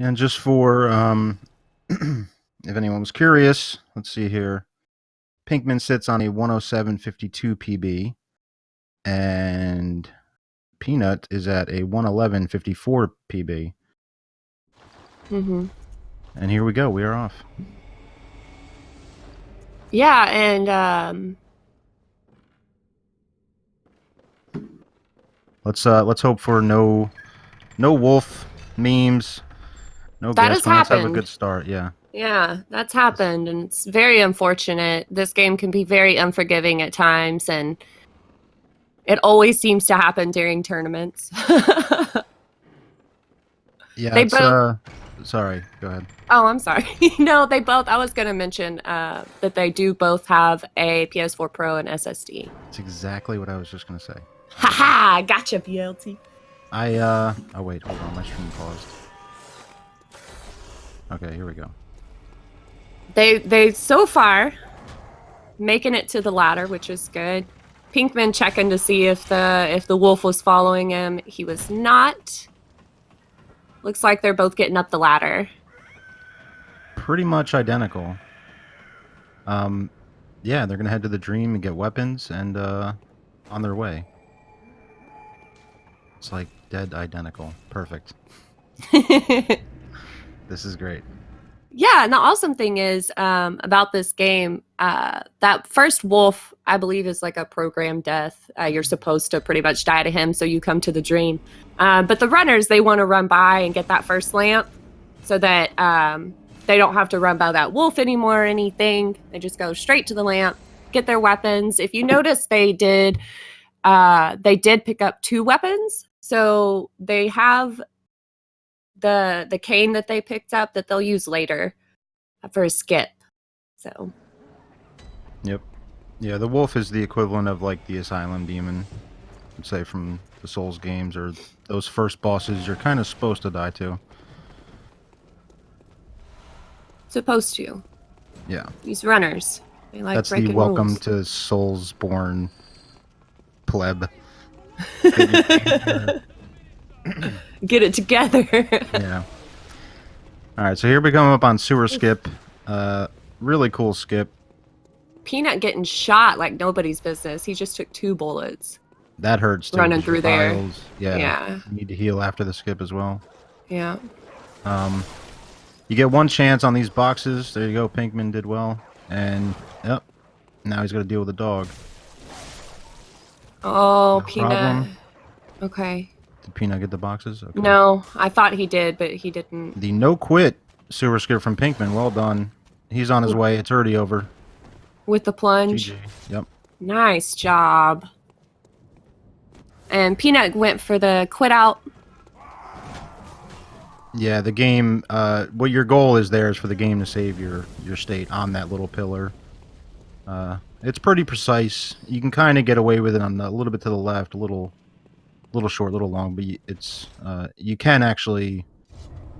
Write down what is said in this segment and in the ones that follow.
And just for if anyone was curious, let's see here. Pinkman sits on a 107.52 PB, and Peanut is at a 111.54 PB. Mm-hmm. And here we go. We are off. Yeah, and Let's hope for no wolf memes, no that gas. has Let's have a happened. good start. Yeah. Yeah, that's happened, and it's very unfortunate. This game can be very unforgiving at times, and it always seems to happen during tournaments. Yeah, They it's both. sorry, go ahead. Oh, I'm sorry. No, they both. I was going to mention that they do both have a PS4 Pro and SSD. That's exactly what I was just gonna say. Haha, gotcha, BLT. Oh wait, hold on, my stream paused. Okay, here we go. They so far making it to the ladder, which is good. Pinkman checking to see if the wolf was following him. He was not. Looks like they're both getting up the ladder. Pretty much identical. Yeah, they're gonna head to the dream and get weapons and on their way. It's like dead identical. Perfect. This is great. Yeah, and the awesome thing is about this game, that first wolf, I believe, is like a programmed death. You're supposed to pretty much die to him, so you come to the dream. But the runners, they want to run by and get that first lamp so that they don't have to run by that wolf anymore or anything. They just go straight to the lamp, get their weapons. If you notice, they did pick up 2 weapons. So they have the cane that they picked up that they'll use later for a skip. So Yep. Yeah, the wolf is the equivalent of like the asylum demon, I'd say, from the Souls games, or those first bosses you're kind of supposed to die to. supposed to. Yeah. These runners, they like That's the breaking welcome rules. to Soulsborne pleb. Get it together. Yeah. All right, so here we come up on sewer skip. Really cool skip. Peanut getting shot like nobody's business. He just took 2 bullets. That hurts too. Running through there. Vials. Yeah. Yeah. You need to heal after the skip as well. Yeah. You get 1 chance on these boxes. There you go. Pinkman did well. And, yep. Now he's got to deal with a dog. Oh, No Peanut. problem. Okay. Did Peanut get the boxes? Okay. No, I thought he did, but he didn't. The no quit sewer skip from Pinkman. Well done. He's on his way. It's already over. With the plunge. GG. Yep. Nice job. And Peanut went for the quit out. Yeah, the game, what your goal is there is for the game to save your state on that little pillar. It's pretty precise. You can kind of get away with it on a little bit to the left, a little short, a little long, but it's you can actually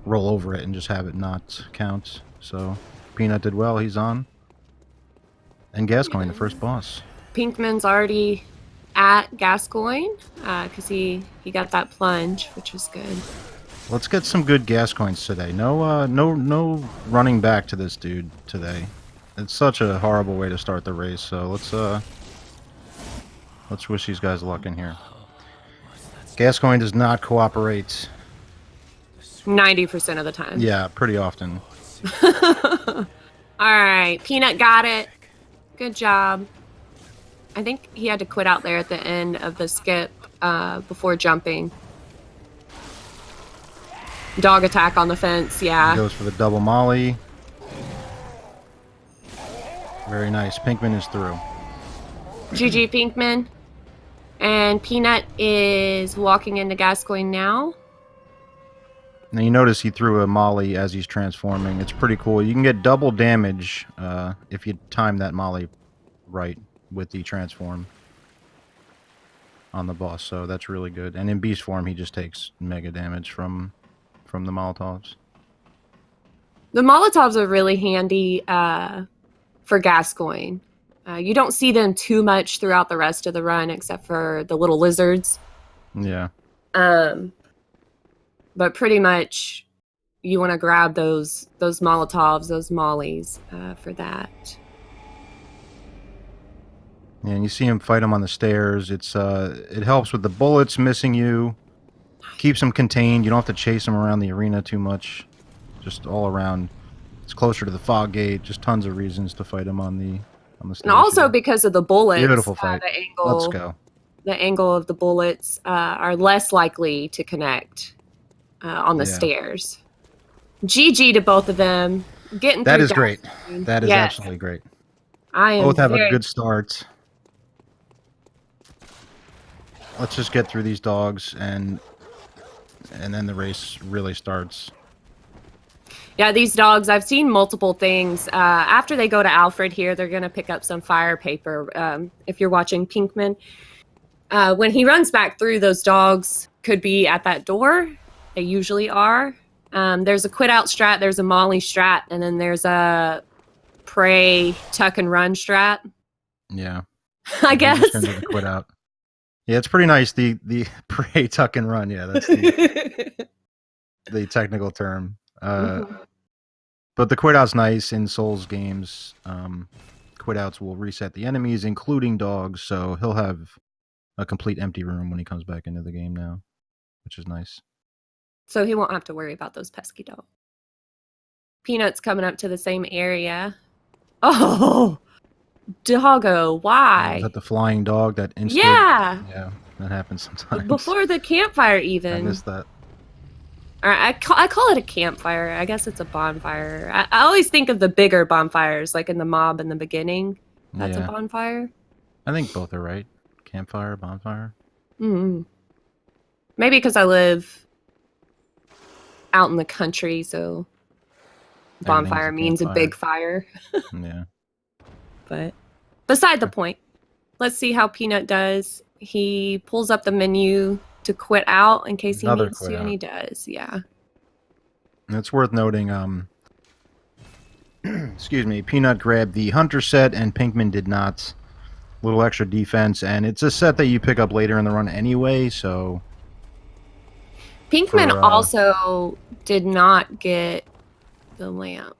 roll over it and just have it not count. So Peanut did well. He's on. And Gascoigne, the first boss. Pinkman's already at Gascoigne because he got that plunge, which was good. Let's get some good Gascoignes today. No running back to this dude today. It's such a horrible way to start the race. So let's wish these guys luck in here. Gascoigne does not cooperate. 90% of the time. Yeah, pretty often. All right, Peanut got it. Good job. I think he had to quit out there at the end of the skip before jumping. Dog attack on the fence, yeah. He goes for the double molly. Very nice. Pinkman is through. GG Pinkman. And Peanut is walking into Gascoigne now. Now you notice he threw a molly as he's transforming. It's pretty cool. You can get double damage if you time that molly right with the transform on the boss. So that's really good. And in beast form, he just takes mega damage from the Molotovs. The Molotovs are really handy for Gascoigne. You don't see them too much throughout the rest of the run, except for the little lizards. Yeah. But pretty much you want to grab those Molotovs, those mollies for that. Yeah, and you see him fight him on the stairs. It helps with the bullets missing you. Keeps them contained. You don't have to chase them around the arena too much. Just all around. It's closer to the fog gate. Just tons of reasons to fight him on the stairs. And also here. because of the bullets, Beautiful fight. Let's go. The angle of the bullets are less likely to connect on the stairs. GG to both of them. Getting that through is great. That is absolutely great. I am both have a good start. Let's just get through these dogs, and then the race really starts. Yeah, these dogs, I've seen multiple things. After they go to Alfred here, they're going to pick up some fire paper. If you're watching Pinkman, when he runs back through, those dogs could be at that door. They usually are. There's a quit out strat, there's a molly strat, and then there's a pray, tuck, and run strat. Yeah. I guess. The quit out. Yeah, it's pretty nice. The pray, tuck, and run. Yeah, that's the technical term. But the quit out's nice in Souls games. Quit outs will reset the enemies, including dogs, so he'll have a complete empty room when he comes back into the game now, which is nice. So he won't have to worry about those pesky dogs. Peanut's coming up to the same area. Oh, doggo, why? Is that the flying dog that instant? Yeah. Yeah, that happens sometimes. Before the campfire even. I missed that. All right, I call it a campfire. I guess it's a bonfire. I always think of the bigger bonfires, like in the mob in the beginning. That's a bonfire. I think both are right. Campfire, bonfire. Mm-hmm. Maybe because I live out in the country, so bonfire means a big fire. Yeah. But beside the point, let's see how Peanut does. He pulls up the menu to quit out in case he needs to, and he does. Yeah. And it's worth noting, excuse me, Peanut grabbed the Hunter set and Pinkman did not. Little extra defense, and it's a set that you pick up later in the run anyway, so... Pinkman also did not get the lamp.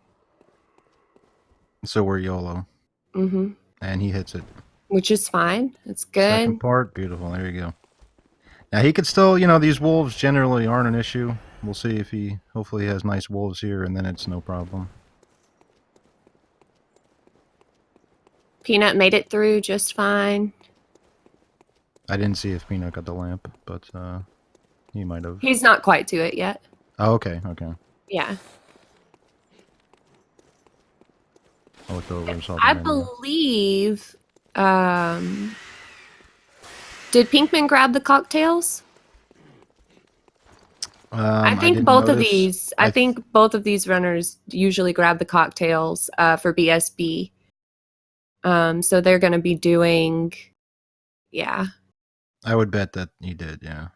So we're YOLO. Mm-hmm. And he hits it. Which is fine. It's good. Second part, beautiful. There you go. Now he could still, these wolves generally aren't an issue. We'll see if hopefully he has nice wolves here, and then it's no problem. Peanut made it through just fine. I didn't see if Peanut got the lamp, but he might have. He's not quite to it yet. Oh, okay, okay. Yeah. I looked over and saw the I menu. believe... did Pinkman grab the cocktails? I think both of these. I think both of these runners usually grab the cocktails for BSB. So they're going to be doing, yeah. I would bet that he did, yeah.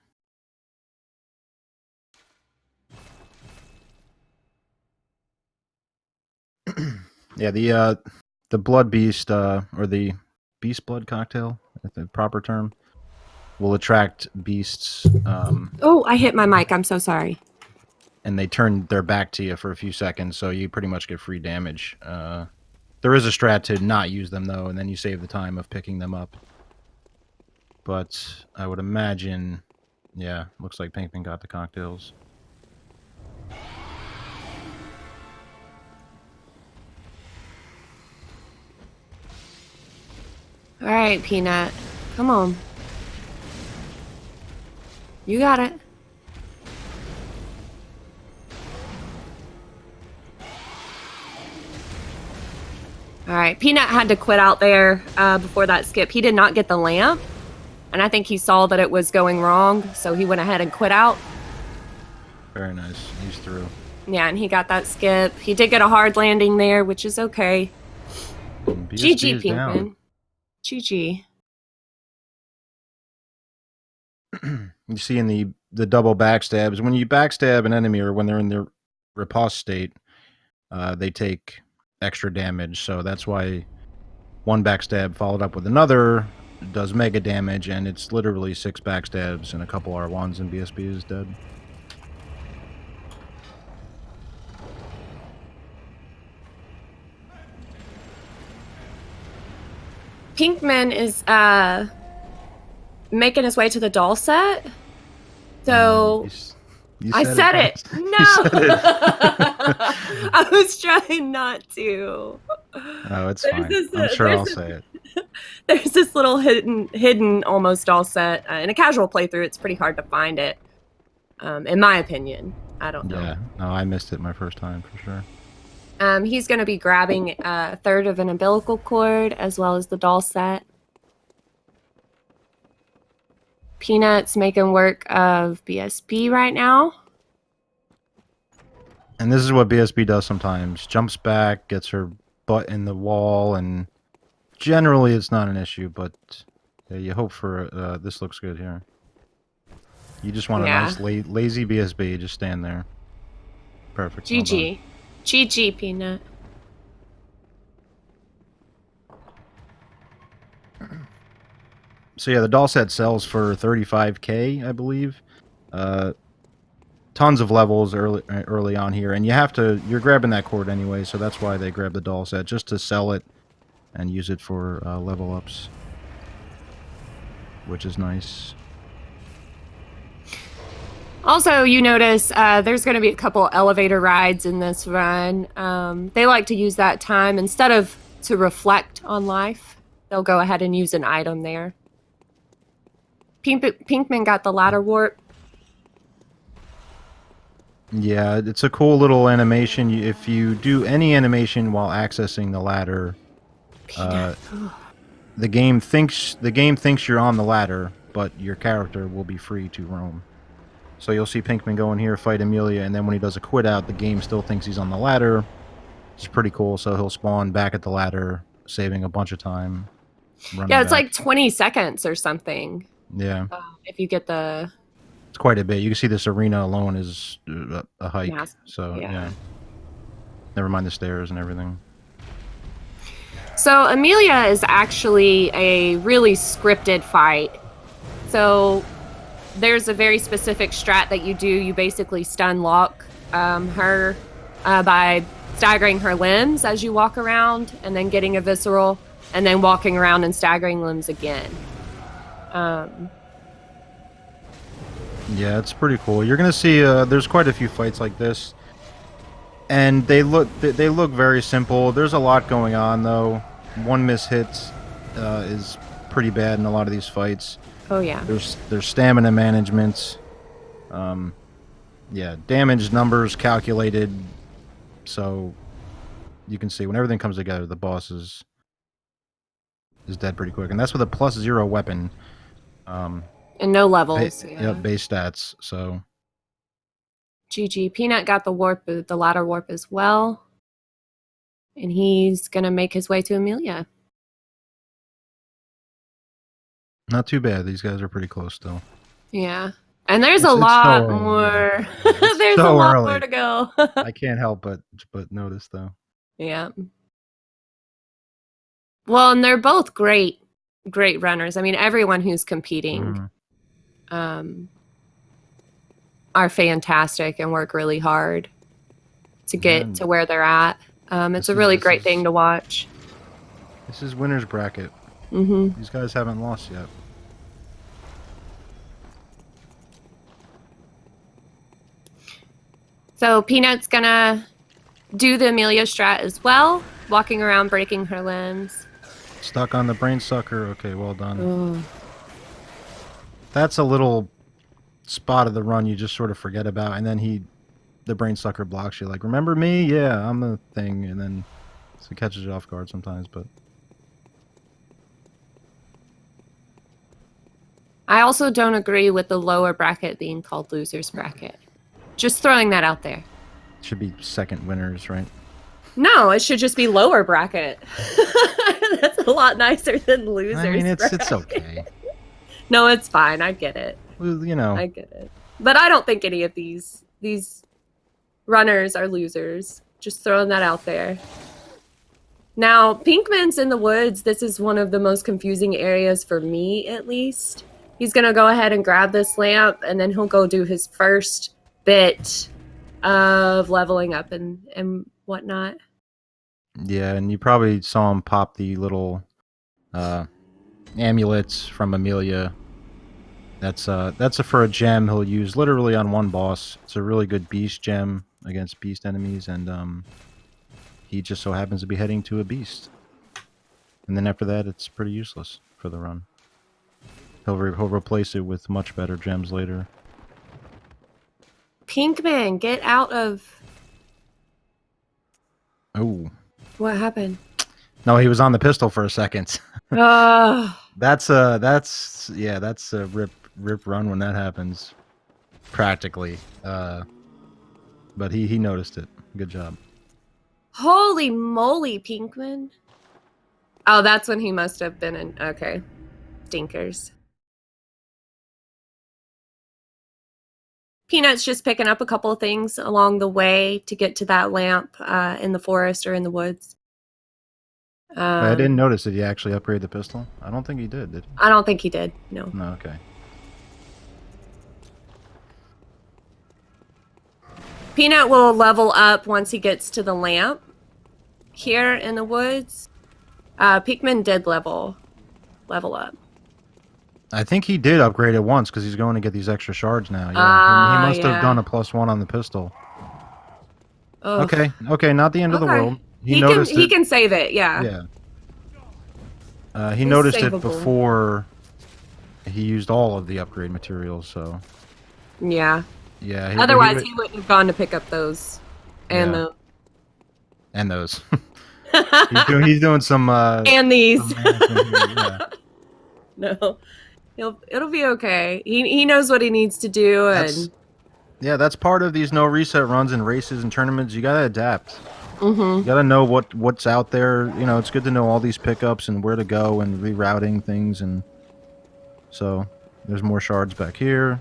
Yeah, the blood beast or the beast blood cocktail, if the proper term, will attract beasts. Oh, I hit my mic. I'm so sorry. And they turn their back to you for a few seconds, so you pretty much get free damage. There is a strat to not use them, though, and then you save the time of picking them up. But I would imagine, yeah, looks like Pinkman got the cocktails. All right, Peanut. Come on. You got it. All right, Peanut had to quit out there before that skip. He did not get the lamp, and I think he saw that it was going wrong, so he went ahead and quit out. Very nice. He's through. Yeah, and he got that skip. He did get a hard landing there, which is okay. GG, Pinkman. GG. You see in the double backstabs, when you backstab an enemy or when they're in their riposte state, they take extra damage. So that's why one backstab followed up with another does mega damage, and it's literally 6 backstabs and a couple R1s, and BSB is dead. Pinkman is making his way to the doll set. Oh, So you I said said it. guys. No, You said it. I was trying not to. Oh, it's fine. I'm sure I'll say it. There's this little hidden almost doll set in a casual playthrough. It's pretty hard to find it, in my opinion. I don't know. Yeah, no, I missed it my first time for sure. He's going to be grabbing a third of an umbilical cord as well as the doll set. Peanut's making work of BSB right now. And this is what BSB does sometimes. Jumps back, gets her butt in the wall, and generally it's not an issue, but yeah, you hope for... this looks good here. You just want a nice lazy BSB, just stand there. Perfect. GG. GG, Peanut. So yeah, the doll set sells for $35K, I believe. Tons of levels early on here, and you're grabbing that cord anyway, so that's why they grab the doll set, just to sell it and use it for level ups, which is nice. Also, you notice there's going to be a couple elevator rides in this run. They like to use that time instead of to reflect on life. They'll go ahead and use an item there. Pinkman got the ladder warp. Yeah, it's a cool little animation. If you do any animation while accessing the ladder, the game thinks you're on the ladder, but your character will be free to roam. So you'll see Pinkman go in here, fight Amelia, and then when he does a quit out, the game still thinks he's on the ladder. It's pretty cool. So he'll spawn back at the ladder, saving a bunch of time. Yeah, it's like 20 seconds or something. Yeah. If you get the... It's quite a bit. You can see this arena alone is a hike. Yeah. So, yeah. Never mind the stairs and everything. So Amelia is actually a really scripted fight. So there's a very specific strat that you do. You basically stun lock her by staggering her limbs as you walk around, and then getting a visceral, and then walking around and staggering limbs again. Yeah, it's pretty cool. You're gonna see there's quite a few fights like this, and they look very simple. There's a lot going on though. One miss hit is pretty bad in a lot of these fights. Oh yeah. There's stamina management. Yeah, damage numbers calculated, so you can see when everything comes together, the boss is dead pretty quick, and that's with a +0 weapon. And no levels. Yep, base stats. So GG. Peanut got the warp, the ladder warp as well, and he's gonna make his way to Amelia. not too bad. These guys are pretty close still. Yeah. And there's a lot more. There's a lot more to go. I can't help but notice though. Yeah. Well, and they're both great runners. I mean, everyone who's competing are fantastic and work really hard to get to where they're at. It's a really great thing to watch. This is winner's bracket. These guys haven't lost yet. So Peanut's gonna do the Amelia strat as well, walking around breaking her limbs. Stuck on the brain sucker. Okay, well done. Ooh. That's a little spot of the run you just sort of forget about, and then the brain sucker blocks you. Like, remember me? Yeah, I'm the thing, and then so it catches you off guard sometimes. But I also don't agree with the lower bracket being called loser's bracket. Just throwing that out there. It should be second winners, right? No, it should just be lower bracket. That's a lot nicer than losers. I mean, it's okay. No, it's fine. I get it. Well, you know, I get it. But I don't think any of these runners are losers. Just throwing that out there. Now, Pinkman's in the woods. This is one of the most confusing areas for me, at least. He's going to go ahead and grab this lamp, and then he'll go do his first bit of leveling up and whatnot. Yeah, and you probably saw him pop the little amulets from Amelia. That's for a gem he'll use literally on one boss. It's a really good beast gem against beast enemies, and he just so happens to be heading to a beast. And then after that, it's pretty useless for the run. He'll replace it with much better gems later. Pinkman, get out of... Oh. What happened? No, he was on the pistol for a second. Oh. That's a rip run when that happens. Practically. But he noticed it. Good job. Holy moly, Pinkman. Oh, that's when he must have been in... Okay. Stinkers. Peanut's just picking up a couple of things along the way to get to that lamp in the forest or in the woods. I didn't notice. Did he actually upgrade the pistol? I don't think he did he? I don't think he did, no. No, okay. Peanut will level up once he gets to the lamp here in the woods. Pinkman did level up. I think he did upgrade it once because he's going to get these extra shards now. Yeah, he must have done a +1 on the pistol. Ugh. Okay, not the end of the world. He noticed he can save it, yeah. Yeah. He noticed it before he used all of the upgrade materials, so... Yeah. Yeah. Otherwise, he wouldn't have gone to pick up those. And And those. he's doing some... and these. Yeah. No. It'll be okay. He knows what he needs to do, and... Yeah, that's part of these no reset runs and races and tournaments. You gotta adapt. Mm-hmm. You gotta know what's out there. You know, it's good to know all these pickups and where to go and rerouting things. And so there's more shards back here.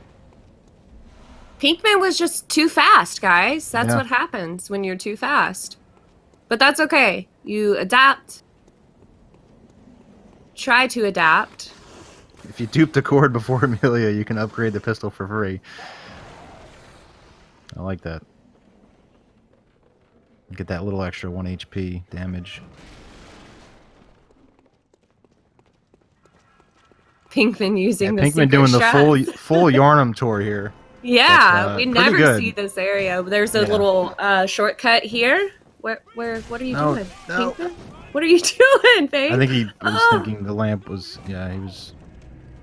Pinkman was just too fast, guys. That's what happens when you're too fast. But that's okay. You adapt. Try to adapt. If you dupe the cord before Amelia, you can upgrade the pistol for free. I like that. Get that little extra 1 HP damage. Pinkman using the Pinkman doing the full Yarnum tour here. Yeah, we never see this area. There's a little shortcut here. What are you doing? No. Pinkman? What are you doing, babe? I think he was thinking the lamp was... Yeah, he was...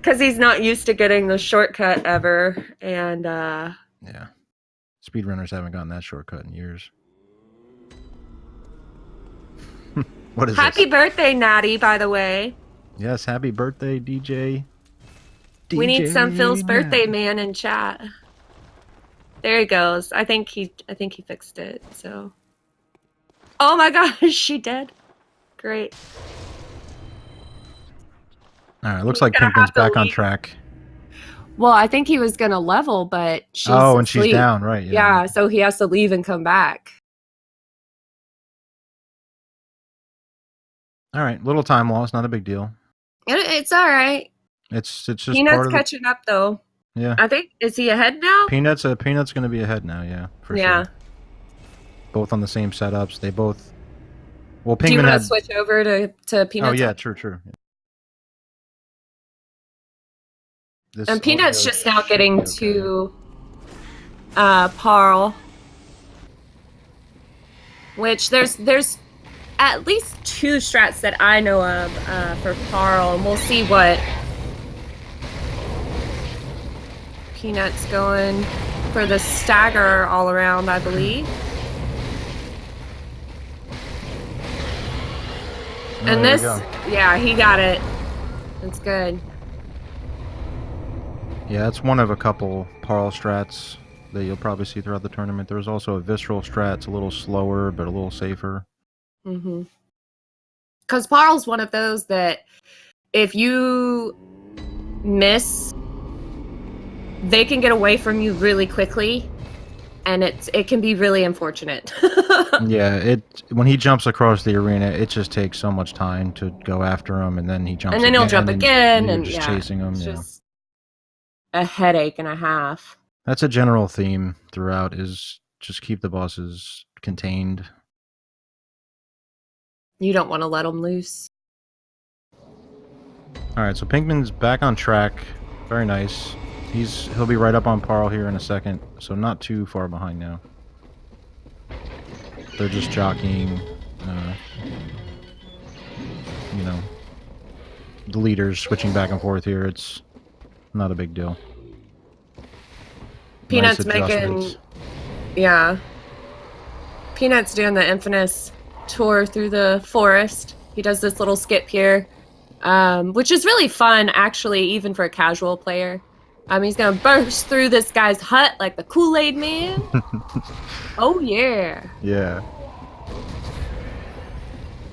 Because he's not used to getting the shortcut ever, and... Yeah. Speedrunners haven't gotten that shortcut in years. What is Happy birthday, Natty, by the way. Yes, happy birthday, DJ. We need some Phil's birthday man in chat. There he goes. I think he fixed it, so... Oh my gosh, she did. Great. Alright, looks like Pinkman's back on track. Well, I think he was going to level, but she's and asleep. She's down, right. Yeah, so he has to leave and come back. Alright, little time loss, not a big deal. It's alright. It's just Peanut's part of catching up, though. Yeah. I think, is he ahead now? Peanut's going to be ahead now, yeah, for sure. Both on the same setups. They both... Well, Pinkman Do you want to switch over to Peanut's? Oh, yeah, true. And Peanut's just now getting to Parl. Which there's at least 2 strats that I know of for Parl, and we'll see what Peanut's going for. The stagger all around, I believe. And this, yeah, he got it. That's good. Yeah, it's one of a couple Parl strats that you'll probably see throughout the tournament. There's also a Visceral strat. It's a little slower, but a little safer. Mm-hmm. Because Parl's one of those that if you miss, they can get away from you really quickly, and it can be really unfortunate. Yeah, when he jumps across the arena, it just takes so much time to go after him, and then he jumps and then he'll jump again, and just chasing him. It's just a headache and a half. That's a general theme throughout, is just keep the bosses contained. You don't want to let them loose. All right, so Pinkman's back on track. Very nice. He'll be right up on Parl here in a second, so not too far behind now. They're just jockeying, you know, the leaders switching back and forth here. It's not a big deal. Peanut's Nice adjustments. yeah. Peanut's doing the infamous tour through the forest. He does this little skip here, which is really fun, actually, even for a casual player. He's gonna burst through this guy's hut like the Kool-Aid Man. Oh yeah. Yeah.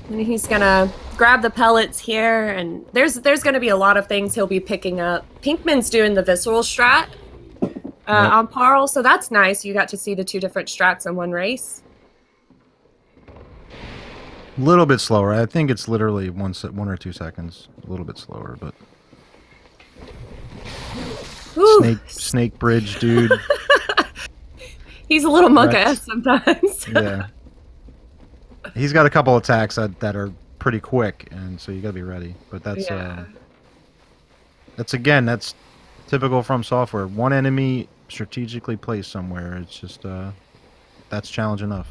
And he's gonna grab the pellets here, and there's gonna be a lot of things he'll be picking up. Pinkman's doing the visceral strat on Parl, so that's nice. You got to see the two different strats in one race. A little bit slower. I think it's literally 1 or 2 seconds. A little bit slower, but snake bridge, dude. He's a little monk-ass sometimes. Yeah. He's got a couple attacks that are pretty quick, and so you gotta be ready. But that's that's typical from software. One enemy strategically placed somewhere. It's just that's challenge enough.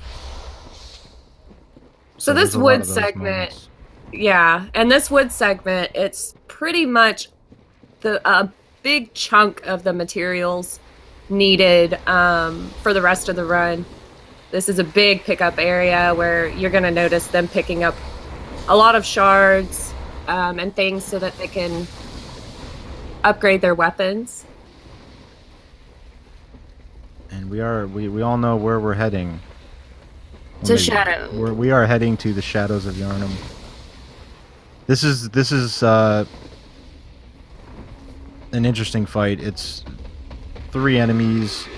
So this wood segment, and this wood segment, it's pretty much a big chunk of the materials needed for the rest of the run. This is a big pickup area where you're going to notice them picking up a lot of shards and things so that they can upgrade their weapons. And we all know where we're heading. To Shadow. We are heading to the Shadows of Yharnam. This is an interesting fight. It's 3 enemies,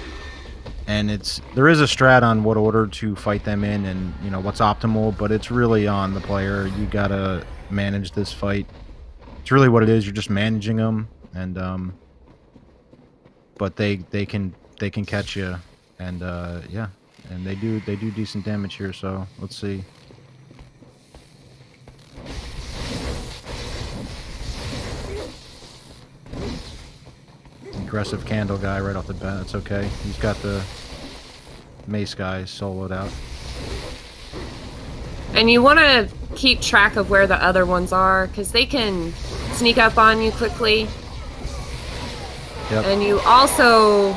and there is a strat on what order to fight them in, and you know what's optimal. But it's really on the player. You gotta manage this fight. It's really what it is. You're just managing them, and but they can catch you, and yeah. And they do decent damage here, so let's see. Aggressive candle guy right off the bat, that's okay. He's got the mace guy soloed out. And you want to keep track of where the other ones are, because they can sneak up on you quickly. Yep. And you also...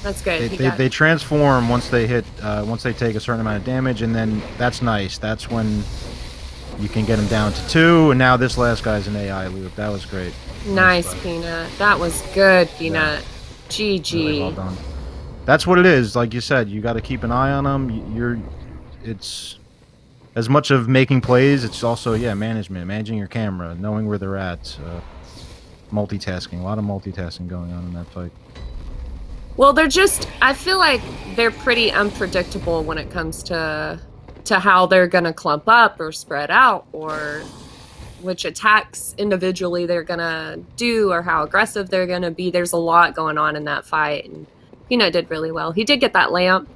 That's good. They transform once they hit, once they take a certain amount of damage, and then that's nice. That's when you can get them down to 2, and now this last guy's an AI loop. That was great. Nice, Peanut. That was good, Peanut. Yeah. GG. Really well done. That's what it is. Like you said, you got to keep an eye on them. It's as much of making plays. It's also managing your camera, knowing where they're at, multitasking. A lot of multitasking going on in that fight. Well, I feel like they're pretty unpredictable when it comes to how they're going to clump up or spread out, or which attacks individually they're going to do, or how aggressive they're going to be. There's a lot going on in that fight, and Peanut did really well. He did get that lamp.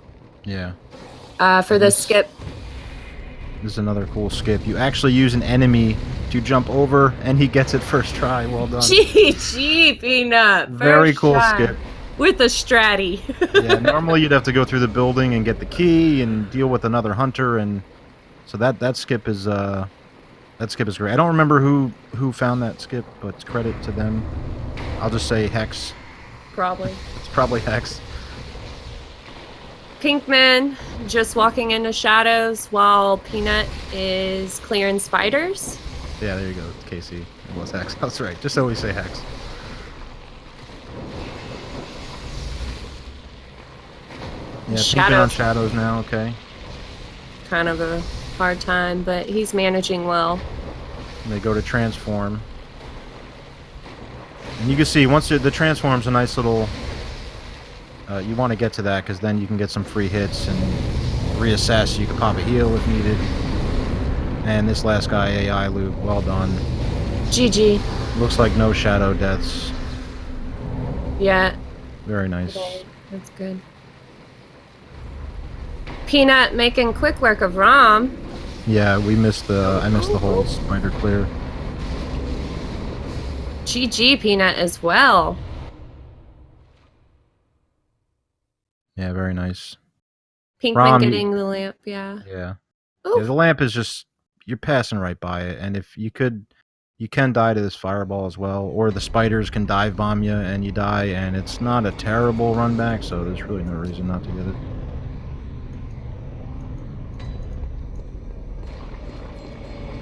Yeah. For this skip. This is another cool skip. You actually use an enemy to jump over, and he gets it first try. Well done. GG, Peanut. Very cool skip. With a stratty. Yeah, normally you'd have to go through the building and get the key and deal with another hunter, and so that skip is great. I don't remember who found that skip, but credit to them. I'll just say Hex. Probably. It's probably Hex. Pinkman just walking into shadows while Peanut is clearing spiders. Yeah, there you go, Casey. It was Hex. That's right. Just always say Hex. Yeah, Pinkman on shadows now, okay. Kind of a hard time, but he's managing well. And they go to transform. And you can see, once the transform's a nice little... you want to get to that, because then you can get some free hits and reassess. You can pop a heal if needed. And this last guy, AI loop, well done. GG. Looks like no shadow deaths. Yeah. Very nice. Okay. That's good. Peanut making quick work of Rom. Yeah, I missed the whole spider clear. GG Peanut as well. Yeah, very nice. Pinkman Rom, getting the lamp, yeah. yeah. Ooh. Yeah, the lamp is just, you're passing right by it, and if you could, you can die to this fireball as well, or the spiders can dive bomb you and you die, and it's not a terrible run back, so there's really no reason not to get it.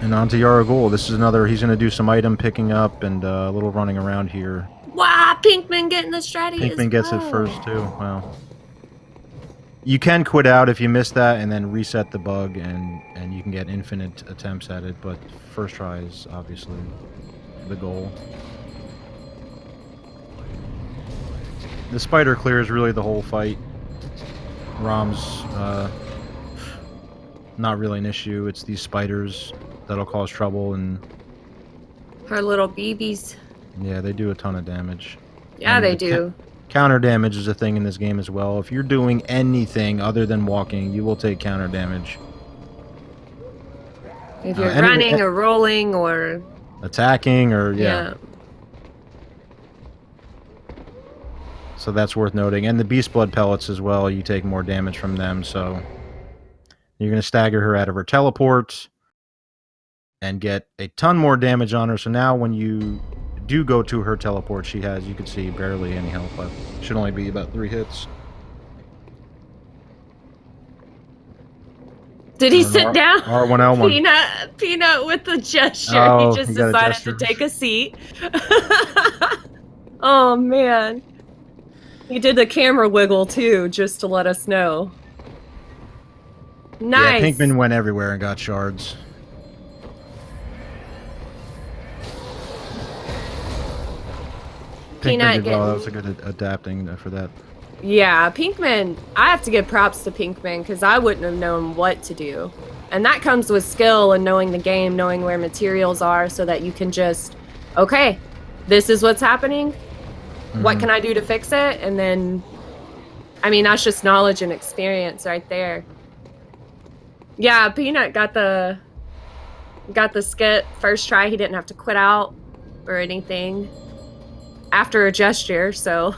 And on to Yaragul. This is another, he's going to do some item picking up and a little running around here. Wow, Pinkman getting the stratty as Pinkman gets it first too. Wow. You can quit out if you miss that and then reset the bug, and you can get infinite attempts at it, but first try is obviously the goal. The spider clear is really the whole fight. Rom's not really an issue. It's these spiders that'll cause trouble, and Her little BBs. yeah, they do a ton of damage. Yeah, And they do. Counter damage is a thing in this game as well. If you're doing anything other than walking, you will take counter damage. If you're running or rolling or attacking or yeah. So that's worth noting. And the beast blood pellets as well, you take more damage from them, so you're going to stagger her out of her teleport and get a ton more damage on her. So now when you do go to her teleport, she has, you can see, barely any health left. Should only be about 3 hits. Did he sit down? R1L1. Peanut with the gesture. Oh, he just decided to take a seat. Oh, man. He did the camera wiggle, too, just to let us know. Nice. Yeah, Pinkman went everywhere and got shards. Pinkman did well. That was a good adapting for that. Yeah, Pinkman, I have to give props to Pinkman because I wouldn't have known what to do. And that comes with skill and knowing the game, knowing where materials are so that you can just, okay, this is what's happening. Mm-hmm. What can I do to fix it? And then, I mean, that's just knowledge and experience right there. Yeah, Peanut got the skip first try. He didn't have to quit out or anything after a gesture, so...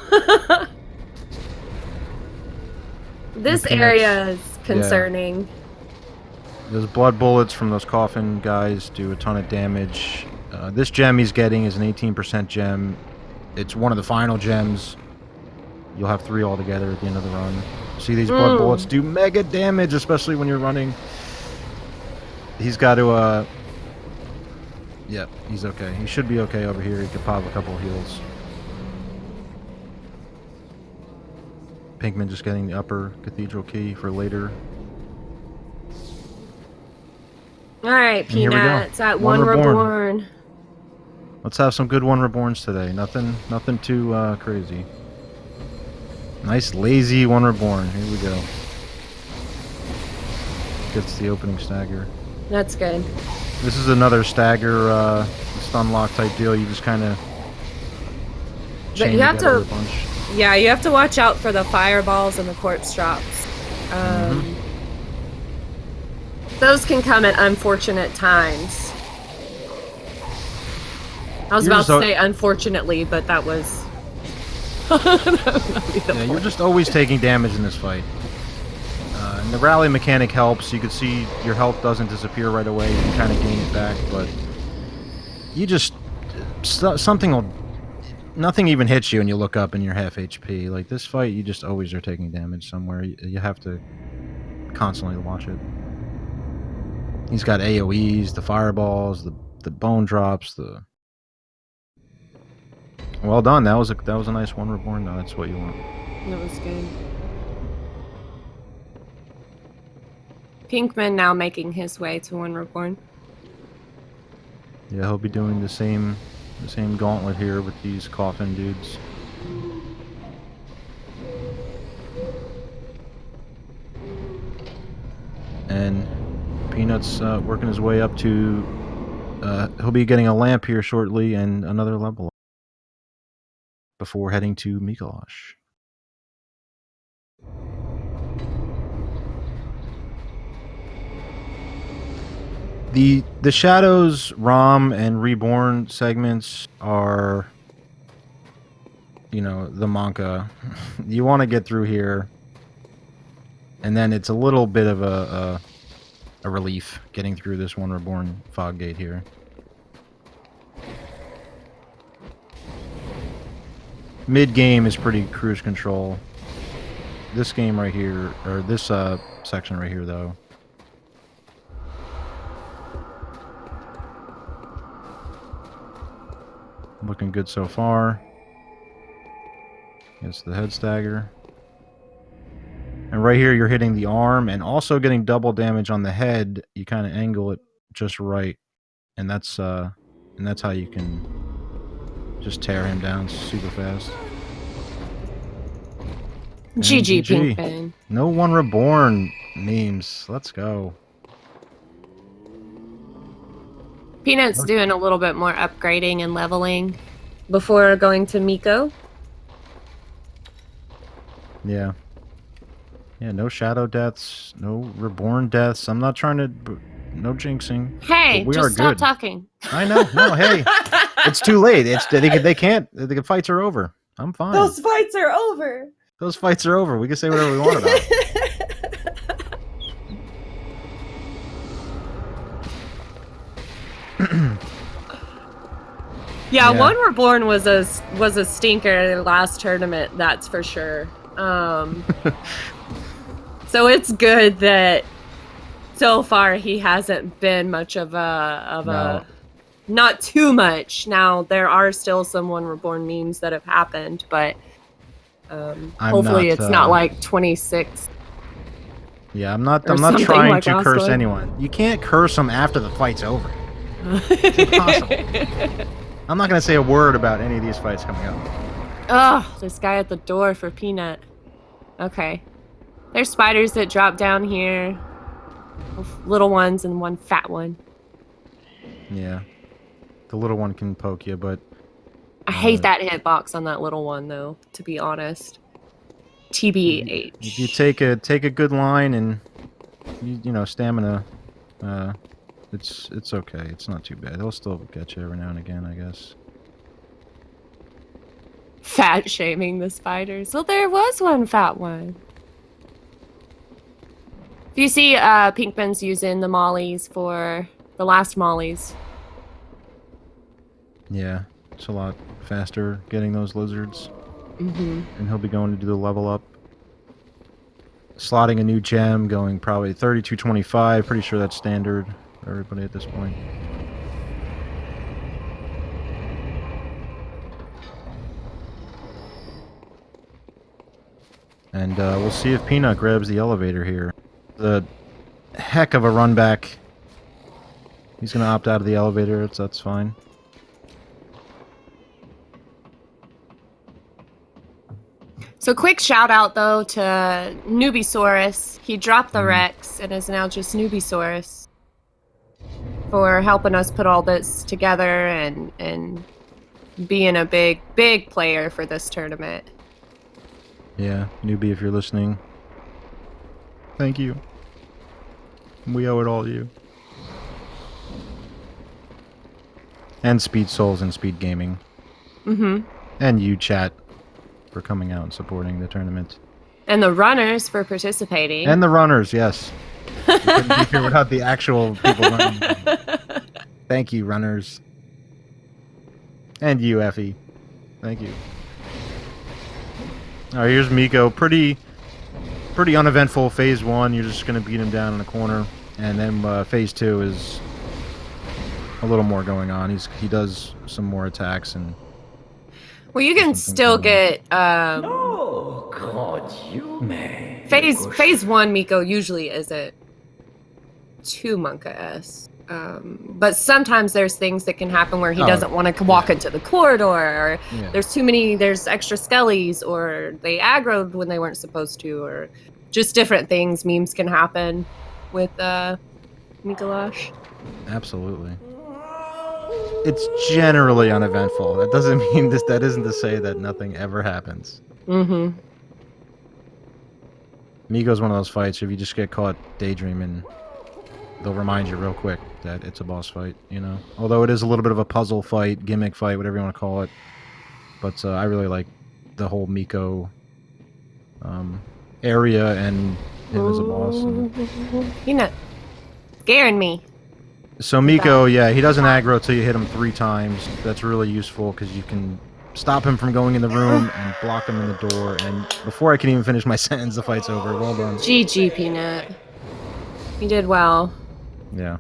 This area is concerning. Yeah. Those blood bullets from those coffin guys do a ton of damage. This gem he's getting is an 18% gem. It's one of the final gems. You'll have 3 altogether at the end of the run. See, these blood bullets do mega damage, especially when you're running. He's got to, yeah, he's okay. He should be okay over here. He could pop a couple heals. Pinkman just getting the upper cathedral key for later. Alright, Peanuts at One Reborn. Let's have some good One Reborns today. Nothing too crazy. Nice lazy One Reborn. Here we go. Gets the opening stagger. That's good. This is another stagger stun lock type deal. You just kind of chain together a bunch. Yeah, you have to watch out for the fireballs and the corpse drops. Those can come at unfortunate times. I was about to say unfortunately, but that was... Yeah, you're just always taking damage in this fight. And the rally mechanic helps. You can see your health doesn't disappear right away. You can kind of gain it back, but you just... something will... Nothing even hits you and you look up and you're half HP. Like this fight, you just always are taking damage somewhere. You have to constantly watch it. He's got AoEs, the fireballs, the bone drops, the... Well done. That was a nice One Reborn though. That's what you want. That was good. Pinkman now making his way to One Reborn. Yeah, he'll be doing the same gauntlet here with these coffin dudes. And Peanut's working his way up to... he'll be getting a lamp here shortly and another level up before heading to Mikolash. The Shadows, ROM, and Reborn segments are, you know, the Monka. You want to get through here, and then it's a little bit of a relief getting through this one Reborn fog gate here. Mid-game is pretty cruise control. This game right here, or this section right here, though. Looking good so far. It's the head stagger. And right here, you're hitting the arm and also getting double damage on the head. You kind of angle it just right, and that's how you can just tear him down super fast. GG, Pinkman. No one Reborn memes. Let's go. Peanut's doing a little bit more upgrading and leveling before going to Miko. Yeah. Yeah, no shadow deaths, no reborn deaths. I'm not trying to... No jinxing. Hey, we just are stop good. talking. I know. No, hey. It's too late. They can't. The fights are over. I'm fine. Those fights are over. Those fights are over. We can say whatever we want about it. Yeah, Yeah. One Reborn was a stinker in the last tournament, that's for sure. So it's good that so far he hasn't been much of a not too much. Now there are still some One Reborn memes that have happened, but hopefully it's not like 26. Yeah, I'm not something trying like to curse Oscar. anyone. You can't curse them after the fight's over. It's impossible. I'm not going to say a word about any of these fights coming up. Oh, this guy at the door for Peanut. Okay. There's spiders that drop down here. Little ones and one fat one. Yeah. The little one can poke you, but... I hate that hitbox on that little one, though, to be honest. TBH. If you take a good line and, you know, stamina, it's okay. It's not too bad. They'll still get you every now and again, I guess. Fat shaming the spiders. Well, there was one fat one. If you see Pinkman's using the mollies for the last mollies. Yeah, it's a lot faster getting those lizards. Mm-hmm. And he'll be going to do the level up. Slotting a new gem, going probably 3225. Pretty sure that's standard for everybody at this point. And we'll see if Peanut grabs the elevator here. The heck of a run back. He's going to opt out of the elevator, that's fine. So quick shout out though to Nubisaurus. He dropped the Rex and is now just Nubisaurus for helping us put all this together and being a big player for this tournament. Yeah, newbie, if you're listening, thank you. We owe it all to you. And Speed Souls and SpeedGaming. Mm-hmm. And you, chat, for coming out and supporting the tournament. And the runners for participating. And the runners, yes. We couldn't be here without the actual people running. Thank you, runners. And you, Effie. Thank you. Alright, here's Miko. Pretty uneventful phase 1. You're just going to beat him down in a corner. And then phase 2 is a little more going on. He does some more attacks and... Well, you can still get Oh, God, you may. phase 1 Miko usually isn't too Monka-esque. But sometimes there's things that can happen where he doesn't want to walk into the corridor, or there's extra skellies, or they aggroed when they weren't supposed to, or just different things. Memes can happen with Mikolash. Absolutely. It's generally uneventful. That doesn't mean that isn't to say that nothing ever happens. Mm-hmm. Miko's one of those fights if you just get caught daydreaming, they'll remind you real quick that it's a boss fight, you know? Although it is a little bit of a puzzle fight, gimmick fight, whatever you want to call it. But I really like the whole Miko area and him as a boss. And... You're not scaring me. So Miko, yeah, he doesn't aggro till you hit him 3 times. That's really useful because you can stop him from going in the room and block him in the door. And before I can even finish my sentence, the fight's over. Well done. GG, Peanut. You did well. Yeah.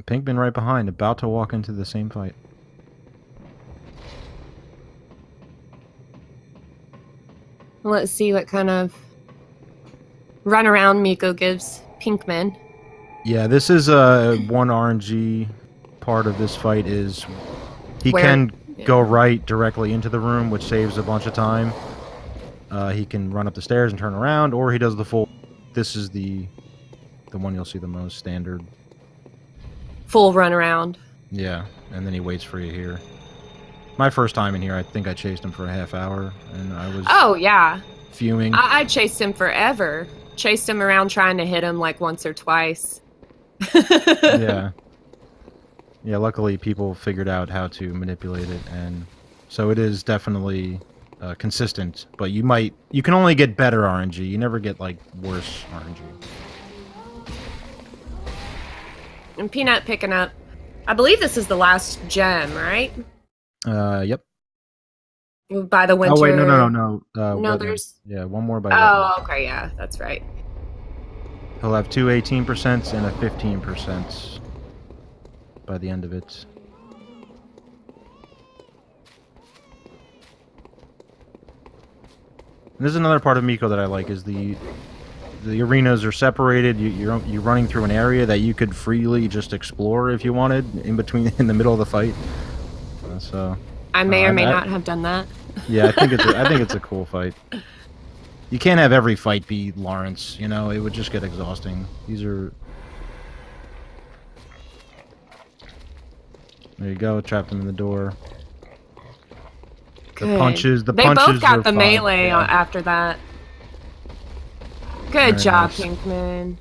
Pinkman right behind, about to walk into the same fight. Let's see what kind of runaround Miko gives Pinkman. Yeah, this is one RNG part of this fight is he can go right directly into the room, which saves a bunch of time. He can run up the stairs and turn around, or he does the full... This is the one you'll see the most standard. Full runaround. Yeah, and then he waits for you here. My first time in here, I think I chased him for a half hour, and I was... Oh, yeah. Fuming. I chased him forever. Chased him around trying to hit him like once or twice. Yeah. Yeah, luckily people figured out how to manipulate it, and so it is definitely consistent, but you can only get better RNG. You never get, like, worse RNG. And Peanut picking up. I believe this is the last gem, right? Yep. By the winter. Oh, wait, no. No, there's... Yeah, one more by Oh, okay, yeah, that's right. He'll have 2 18% and a 15% by the end of it. And this is another part of Miko that I like, is the arenas are separated. You're running through an area that you could freely just explore if you wanted in the middle of the fight. So I may or may not have done that. Yeah, I think it's a cool fight. You can't have every fight be Lawrence, you know, it would just get exhausting. These are... There you go, trapped him in the door. Good. The punches they both got the fun. melee Yeah. after that. Good job, nice. Pinkman.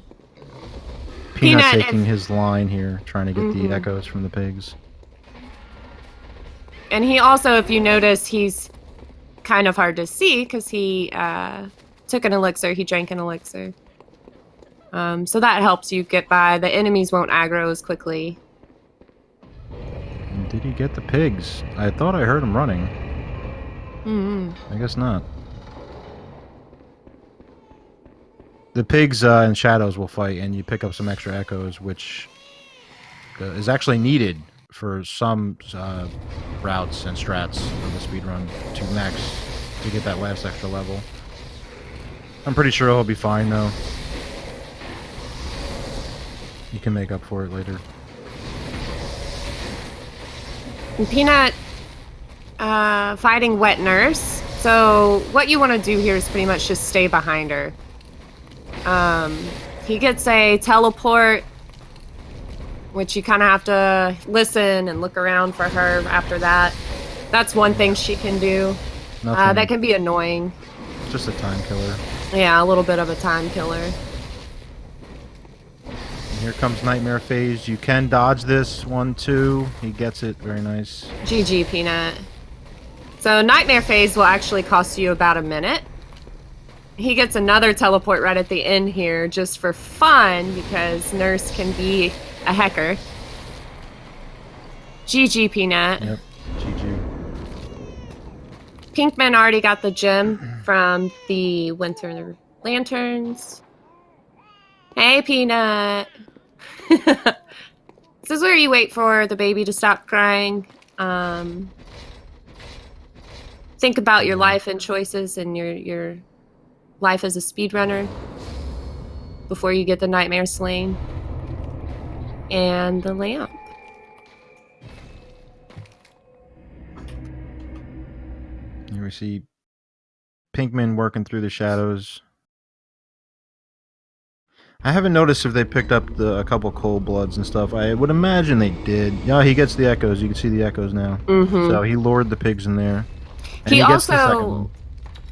Peanut Peanut, taking his line here, trying to get the echoes from the pigs. And he also, if you notice, he's kind of hard to see because he took an elixir. He drank an elixir. So that helps you get by. The enemies won't aggro as quickly. Did he get the pigs? I thought I heard him running. I guess not. The pigs and shadows will fight, and you pick up some extra echoes, which is actually needed for some routes and strats of the speedrun to max to get that last extra level. I'm pretty sure he'll be fine, though. You can make up for it later. And Peanut fighting Wet Nurse. So what you want to do here is pretty much just stay behind her. He gets a teleport, which you kind of have to listen and look around for her after that. That's one thing she can do. That can be annoying. Just a time killer. Yeah, a little bit of a time killer. And here comes Nightmare Phase. You can dodge this one, too. He gets it. Very nice. GG, Peanut. So Nightmare Phase will actually cost you about a minute. He gets another teleport right at the end here just for fun because Nurse can be a hacker. GG, Peanut. Yep. GG. Pinkman already got the gem from the Winter Lanterns. Hey, Peanut. This is where you wait for the baby to stop crying. Think about your life and choices and your life as a speedrunner before you get the Nightmare Slain and the lamp. Here we see Pinkman working through the shadows. I haven't noticed if they picked up a couple cold bloods and stuff. I would imagine they did. Yeah, he gets the echoes. You can see the echoes now. So he lured the pigs in there. And He gets the second also one.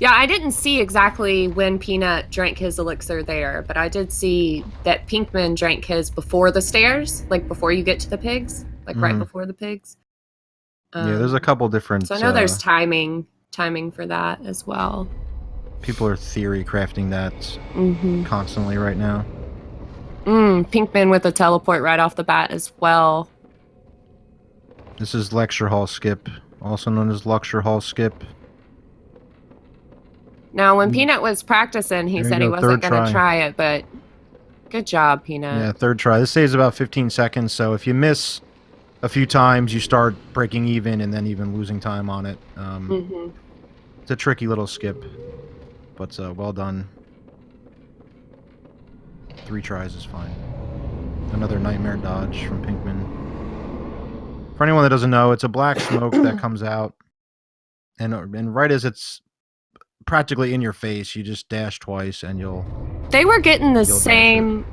Yeah, I didn't see exactly when Peanut drank his elixir there, but I did see that Pinkman drank his before the stairs, like before you get to the pigs, like right before the pigs. Yeah, there's a couple different. So I know there's timing for that as well. People are theory crafting that constantly right now. Pinkman with a teleport right off the bat as well. This is lecture hall skip, also known as lecture hall skip. Now, when Peanut was practicing, he said he wasn't going to try it, but good job, Peanut. Yeah, third try. This saves about 15 seconds, so if you miss a few times, you start breaking even and then even losing time on it. It's a tricky little skip, but well done. 3 tries is fine. Another nightmare dodge from Pinkman. For anyone that doesn't know, it's a black smoke that comes out, and right as it's practically in your face, you just dash twice and you'll... They were getting the same...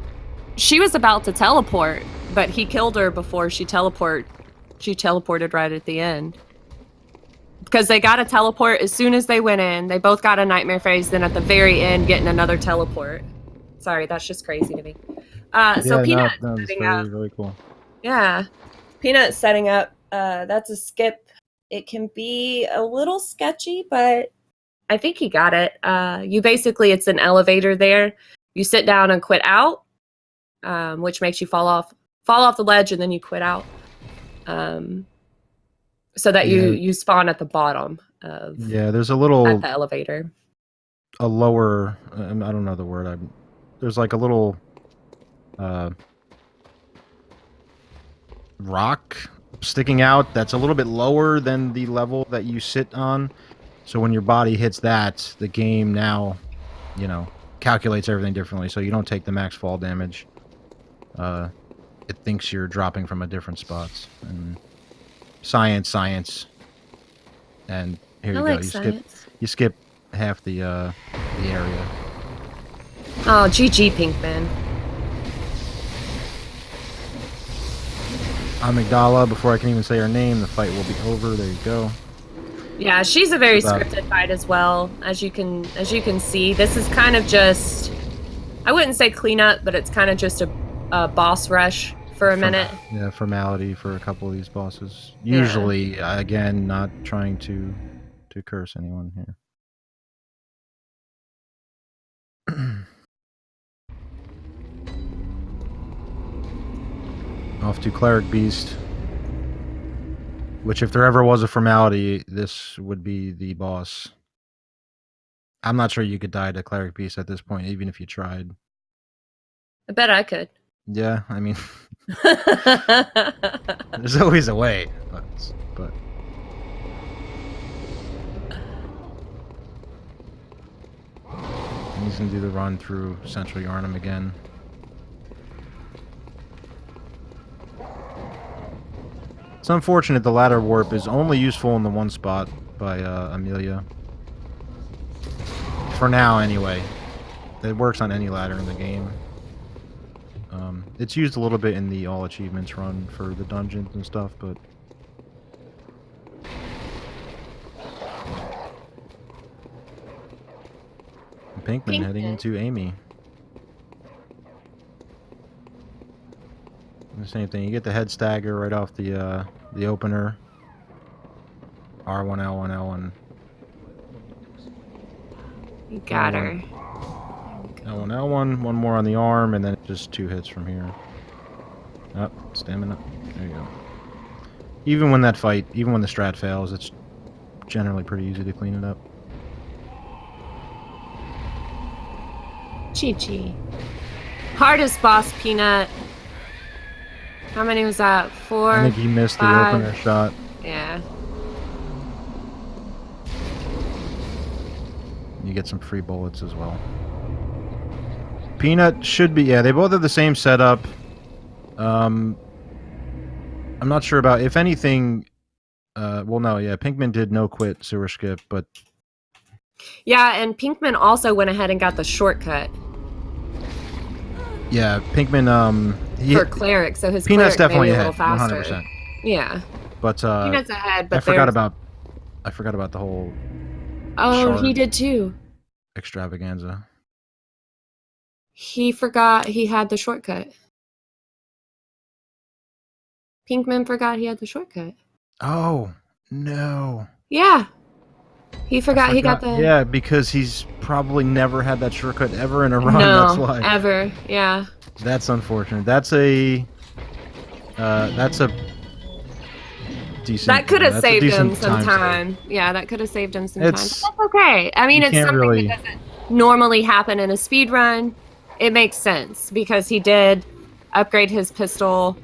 She was about to teleport, but he killed her before she teleported right at the end. Because they got a teleport as soon as they went in. They both got a nightmare phase, then at the very end, getting another teleport. Sorry, that's just crazy to me. So Peanut setting up. Really cool. Yeah. Peanut setting up. That's a skip. It can be a little sketchy, but I think he got it. It's an elevator there. You sit down and quit out, which makes you fall off the ledge, and then you quit out. So that you spawn at the bottom of there's a little at the elevator. A lower I don't know the word. There's like a little rock sticking out that's a little bit lower than the level that you sit on. So when your body hits that, the game now, calculates everything differently, so you don't take the max fall damage. It thinks you're dropping from a different spot. And science. And here you go. You skip half the area. Oh, GG, Pinkman. Amygdala, before I can even say her name, the fight will be over. There you go. Yeah, she's a very scripted fight as well. As you can see, this is kind of just, I wouldn't say cleanup, but it's kind of just a boss rush for a minute. Yeah, formality for a couple of these bosses. Usually, again, not trying to curse anyone here. Off to Cleric Beast. Which, if there ever was a formality, this would be the boss. I'm not sure you could die to Cleric Beast at this point, even if you tried. I bet I could. Yeah, I mean... there's always a way, but... He's gonna do the run through Central Yarnum again. It's unfortunate the ladder warp is only useful in the one spot by Amelia. For now, anyway. It works on any ladder in the game. It's used a little bit in the all achievements run for the dungeons and stuff, but... Pinkman heading into Amy. The same thing. You get the head stagger right off the opener. R1, L1, L1. You got her. L1, L1. One more on the arm, and then just 2 hits from here. Up, stamina. There you go. Even when the strat fails, it's generally pretty easy to clean it up. GG. Hardest boss, Peanut. How many was that? 4? I think he missed 5. The opener shot. Yeah. You get some free bullets as well. Peanut should be... Yeah, they both have the same setup. I'm not sure about... If anything... well, no, yeah. Pinkman did no quit sewer skip, but... Yeah, and Pinkman also went ahead and got the shortcut. Yeah, Pinkman, for Cleric, so his Peanut's Cleric definitely may be a ahead, little faster. 100%. Yeah. But Peanut's ahead, but I forgot about the whole Oh, he shard did too. extravaganza. He forgot he had the shortcut. Pinkman forgot he had the shortcut. Oh no! Yeah. He forgot he got the... Yeah, because he's probably never had that shortcut ever in a run. No, That's why. ever. Yeah. That's unfortunate. That's a decent. That could have that's a saved him decent some save. time. Yeah, that could have saved him some time. But It's- that's okay. I mean, you it's can't something really- that doesn't normally happen in a speed run. It makes sense because he did upgrade his pistol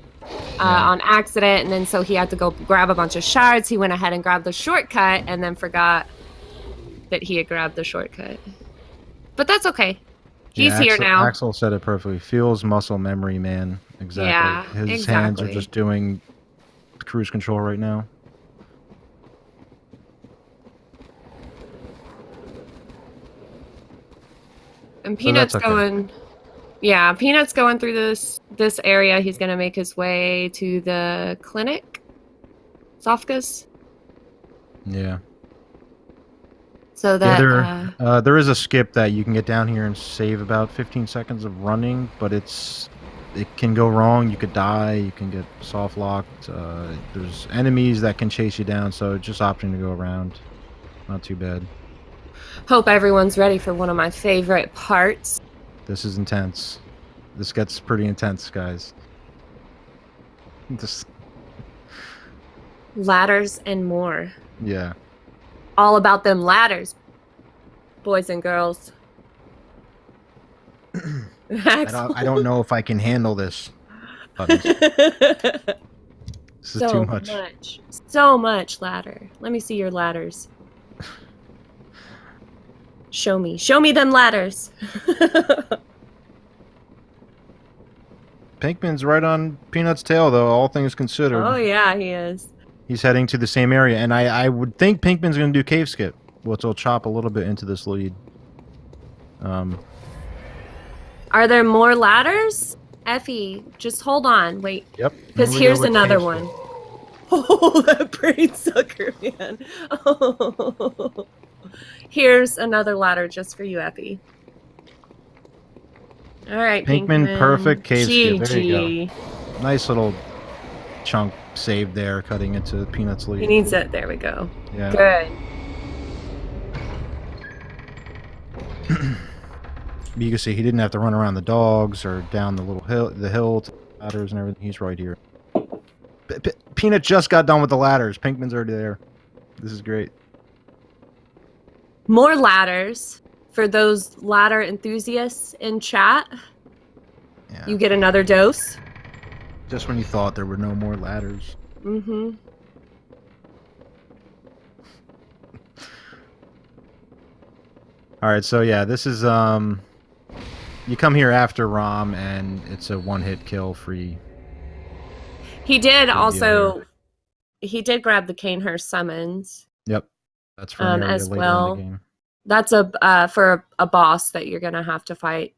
on accident, and then so he had to go grab a bunch of shards. He went ahead and grabbed the shortcut and then forgot that he had grabbed the shortcut. But that's okay. He's here now. Axel said it perfectly. Feels muscle memory, man. Exactly. Yeah, His hands are just doing cruise control right now. And Peanut's okay. going... Yeah, Peanut's going through this area. He's going to make his way to the clinic. Zofka's. Yeah. So that... there is a skip that you can get down here and save about 15 seconds of running, but it can go wrong. You could die. You can get soft locked. There's enemies that can chase you down, so it's just option to go around. Not too bad. Hope everyone's ready for one of my favorite parts. This is intense. This gets pretty intense, guys. This, Ladders and more. yeah. All about them ladders, boys and girls. I don't know if I can handle this. Buttons. This is too much. So much ladder. Let me see your ladders. Show me them ladders. Pinkman's right on Peanut's tail, though, all things considered. Oh yeah, he is. He's heading to the same area, and I would think Pinkman's going to do cave skip, which will chop a little bit into this lead. Are there more ladders? Effie, just hold on. Wait. Yep. Because here's another one. Oh, that brain sucker, man. Oh. Here's another ladder just for you, Effie. All right, Pinkman, perfect cave skip. There you GG. go. Nice little chunk saved there, cutting into Peanut's lead. He needs it. There we go. Yeah. Good. You can see he didn't have to run around the dogs or down the little hill, to the ladders and everything. He's right here. Peanut just got done with the ladders. Pinkman's already there. This is great. More ladders for those ladder enthusiasts in chat. Yeah. You get another dose. Just when you thought there were no more ladders. Mm-hmm. All right, so yeah, this is you come here after Rom, and it's a one-hit kill free. He did Good also. deal. He did grab the Canehurst summons. Yep, that's for an area as later well. in the game. That's for a boss that you're gonna have to fight.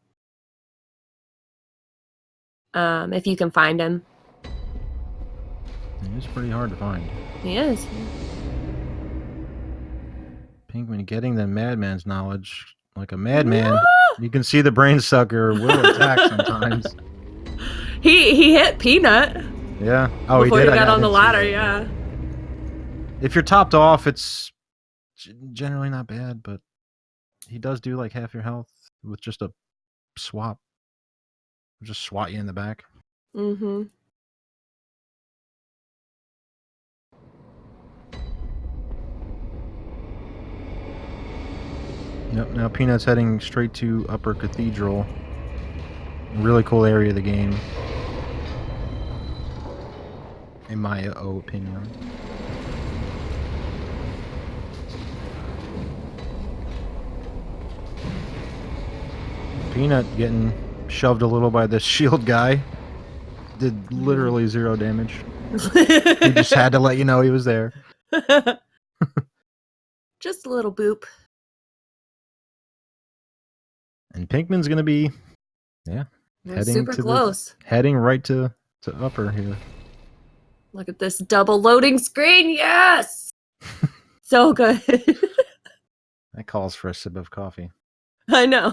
If you can find him. It's pretty hard to find. He is. Pinkman getting the madman's knowledge like a madman. You can see the brain sucker will attack sometimes. He hit Peanut. Yeah. Oh, before he did. got on the didn't see ladder. that. Yeah. If you're topped off, it's generally not bad, but he does do like half your health with just a swap. Just swat you in the back. Mm-hmm. Yep, now Peanut's heading straight to Upper Cathedral. Really cool area of the game. In my opinion. Peanut getting shoved a little by this shield guy. Did literally 0 damage. He just had to let you know he was there. Just a little boop. And Pinkman's gonna be, yeah, We're super to close. Heading right to Upper here. Look at this double loading screen. Yes. So good. That calls for a sip of coffee. I know.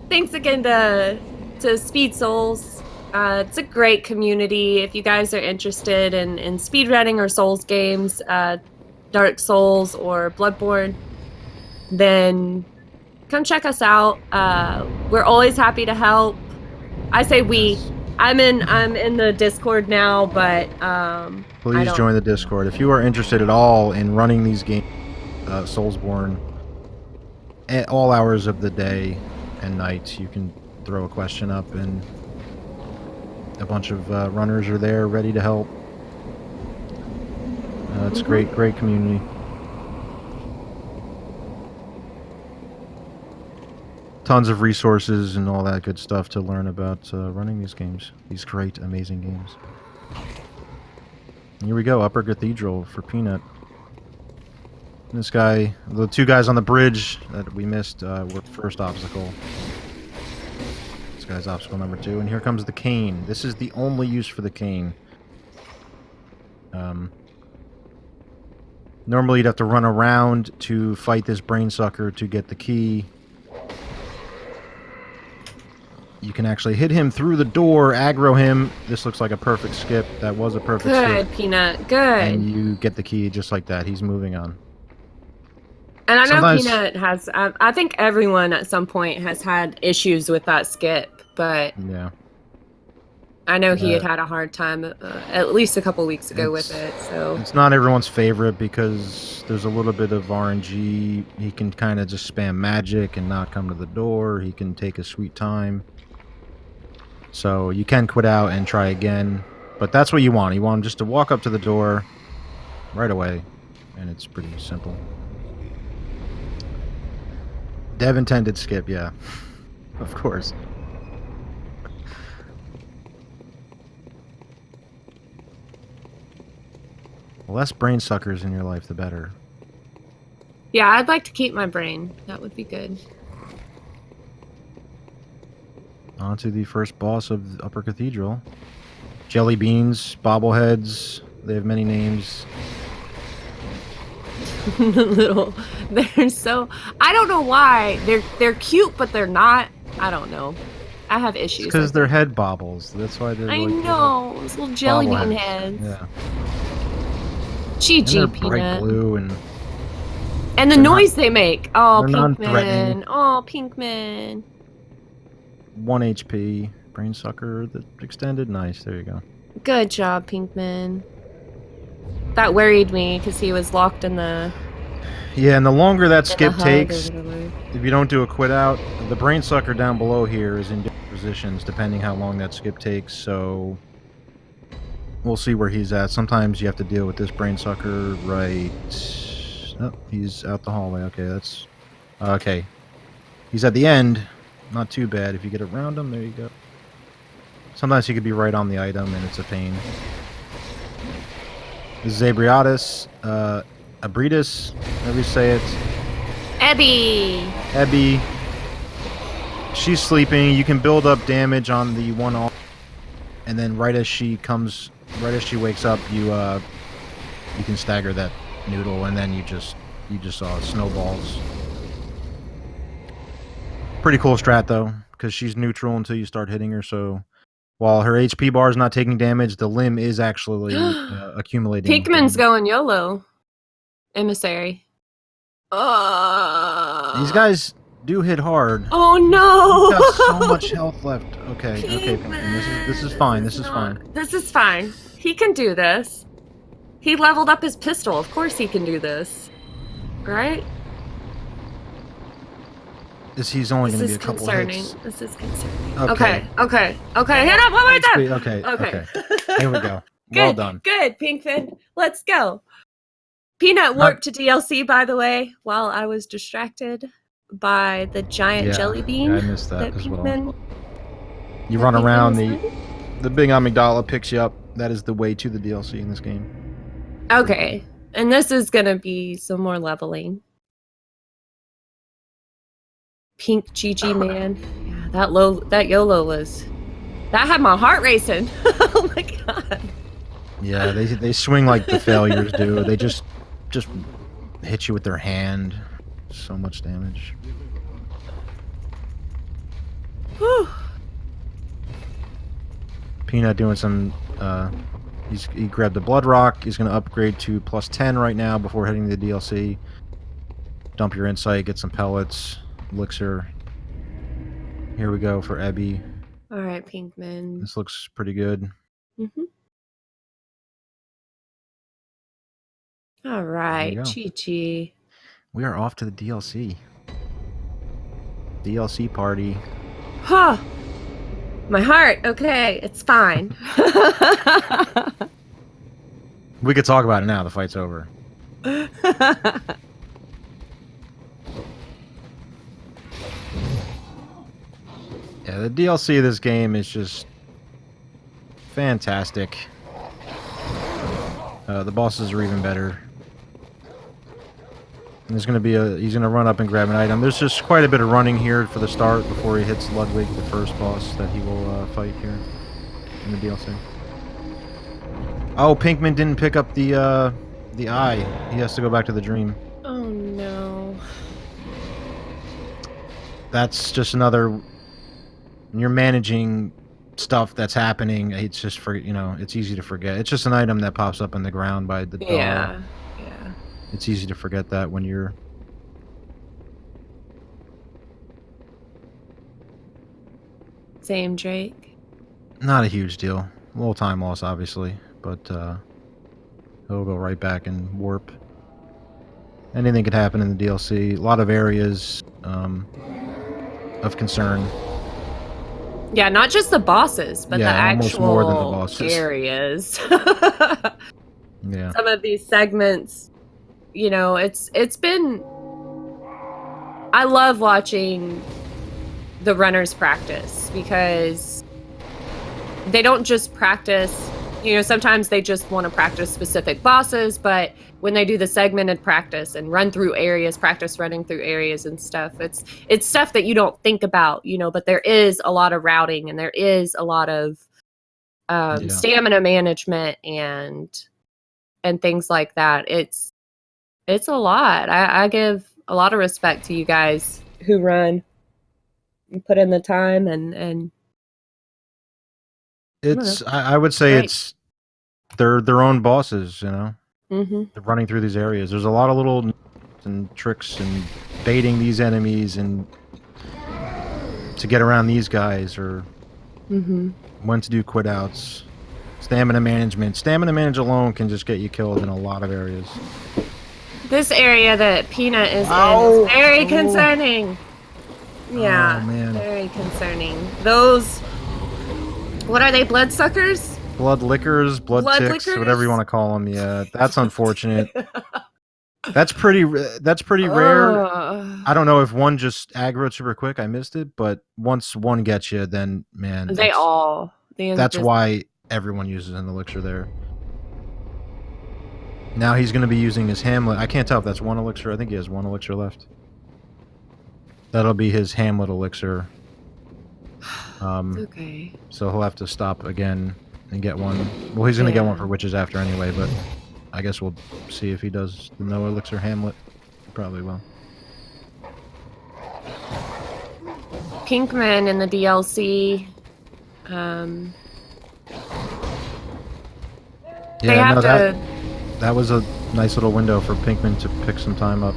Thanks again to Speed Souls. It's a great community. If you guys are interested in speedrunning or Souls games, Dark Souls or Bloodborne, then come check us out. We're always happy to help. I say we. Yes. I'm in the Discord now, but Please join the Discord if you are interested at all in running these games, Soulsborne, at all hours of the day and night. You can throw a question up, and a bunch of runners are there ready to help. It's great community. Tons of resources and all that good stuff to learn about running these games. These great, amazing games. Here we go, Upper Cathedral for Peanut. This guy, the two guys on the bridge that we missed were first obstacle. This guy's obstacle number 2, and here comes the cane. This is the only use for the cane. Normally you'd have to run around to fight this brain sucker to get the key. You can actually hit him through the door, aggro him. This looks like a perfect skip. That was a perfect skip. Good, Peanut. Good. And you get the key just like that. He's moving on. And I know Sometimes- Peanut has. I think everyone at some point has had issues with that skip, but Yeah. I know he had a hard time at least a couple weeks ago with it. So It's not everyone's favorite because there's a little bit of RNG. He can kind of just spam magic and not come to the door. He can take a sweet time. So you can quit out and try again. But that's what you want. You want him just to walk up to the door right away. And it's pretty simple. Dev intended skip, yeah. Of course. The less brain suckers in your life, the better. yeah, I'd like to keep my brain. That would be good. On to the first boss of Upper Cathedral. Jelly beans, bobbleheads, they have many names. They're so. I don't know why they're cute, but they're not. I don't know. I have issues. Because they're head bobbles. That's why they're I like know. Those little jelly bean bobbleheads. heads. Yeah. And GG, they're bright Peanut. blue and And the they're noise they make. Oh, they're non-threatening. Pinkman. Oh, Pinkman. 1 HP. Brain sucker that extended. Nice. There you go. Good job, Pinkman. That worried me because he was locked in the. Yeah, and the longer that in the skip HUD or takes, whatever. if you don't do a quit out, the brain sucker down below here is in different positions depending how long that skip takes, so we'll see where he's at. Sometimes you have to deal with this brain sucker right... Oh, he's out the hallway. Okay, that's... Okay. He's at the end. Not too bad. If you get around him, there you go. Sometimes he could be right on the item, and it's a pain. This is Abriatus. Abritus, however you say it. Ebby. She's sleeping. You can build up damage on the one arm, and then right as she wakes up, you can stagger that noodle, and then you just saw snowballs. Pretty cool strat though, because she's neutral until you start hitting her. So while her HP bar is not taking damage, the limb is actually accumulating. Pinkman's going YOLO. Emissary. These guys do hit hard. Oh no! He's got so much health left. Okay, Pinkman, this is fine. This is fine. This is fine. He can do this. He leveled up his pistol. Of course he can do this. Right? He's only going to be a This is couple concerning. hits. This is concerning. Okay. Okay. Hit up one more time. Okay. Here we go. Good, Well done. Good, Pinkman. Let's go. Peanut warped to DLC, by the way, while I was distracted by the giant jelly bean. Yeah, I missed that as Pinkman, well. You run around, the big amygdala picks you up. That is the way to the DLC in this game. Okay, and this is gonna be some more leveling. Pink GG man. Yeah, that YOLO that had my heart racing. Oh my god. Yeah, they swing like the failures do. They just hit you with their hand. So much damage. Whew. Peanut doing some. He grabbed the blood rock. He's going to upgrade to +10 right now before hitting the DLC. Dump your insight, get some pellets, elixir. Here we go for Ebby. All right, Pinkman. This looks pretty good. All right, go. Chi-Chi. We are off to the DLC. DLC party. Huh. My heart. Okay, it's fine. We could talk about it now. The fight's over. Yeah, the DLC of this game is just fantastic. The bosses are even better. And there's going to be he's going to run up and grab an item. There's just quite a bit of running here for the start before he hits Ludwig, the first boss that he will fight here in the DLC. Oh, Pinkman didn't pick up the eye. He has to go back to the dream. Oh no. That's just another. When you're managing stuff that's happening, it's just it's easy to forget. It's just an item that pops up in the ground by the door. Yeah. It's easy to forget that when you're... Same, Drake. Not a huge deal. A little time loss, obviously, but he'll go right back and warp. Anything could happen in the DLC. A lot of areas of concern. Yeah, not just the bosses, but the almost actual more than the bosses. areas. Yeah. Some of these segments, it's been... I love watching the runners practice because they don't just practice, sometimes they just want to practice specific bosses, but when they do the segmented practice and run through areas, practice running through areas and stuff, it's stuff that you don't think about, but there is a lot of routing and there is a lot of stamina management and things like that. It's a lot. I give a lot of respect to you guys who run and put in the time and it's I would say it's they're their own bosses, Mm-hmm. They're running through these areas. There's a lot of little and tricks and baiting these enemies and to get around these guys or when to do quit outs. Stamina management. Stamina manage alone can just get you killed in a lot of areas. This area that Peanut is in is very concerning. Yeah, oh, man. Very concerning. Those, what are they, bloodsuckers? Blood lickers, blood ticks, lickers? whatever you want to call them. Yeah, that's unfortunate. That's pretty rare. I don't know if one just aggroed super quick. I missed it, but once one gets you, then man, that's why everyone uses an elixir there. Now he's going to be using his Hamlet. I can't tell if that's one elixir. I think he has one elixir left. That'll be his Hamlet elixir. Okay. So he'll have to stop again and get one. Well, he's going to get one for witches after anyway, but I guess we'll see if he does the no elixir Hamlet. He probably will. Pinkman in the DLC. That was a nice little window for Pinkman to pick some time up.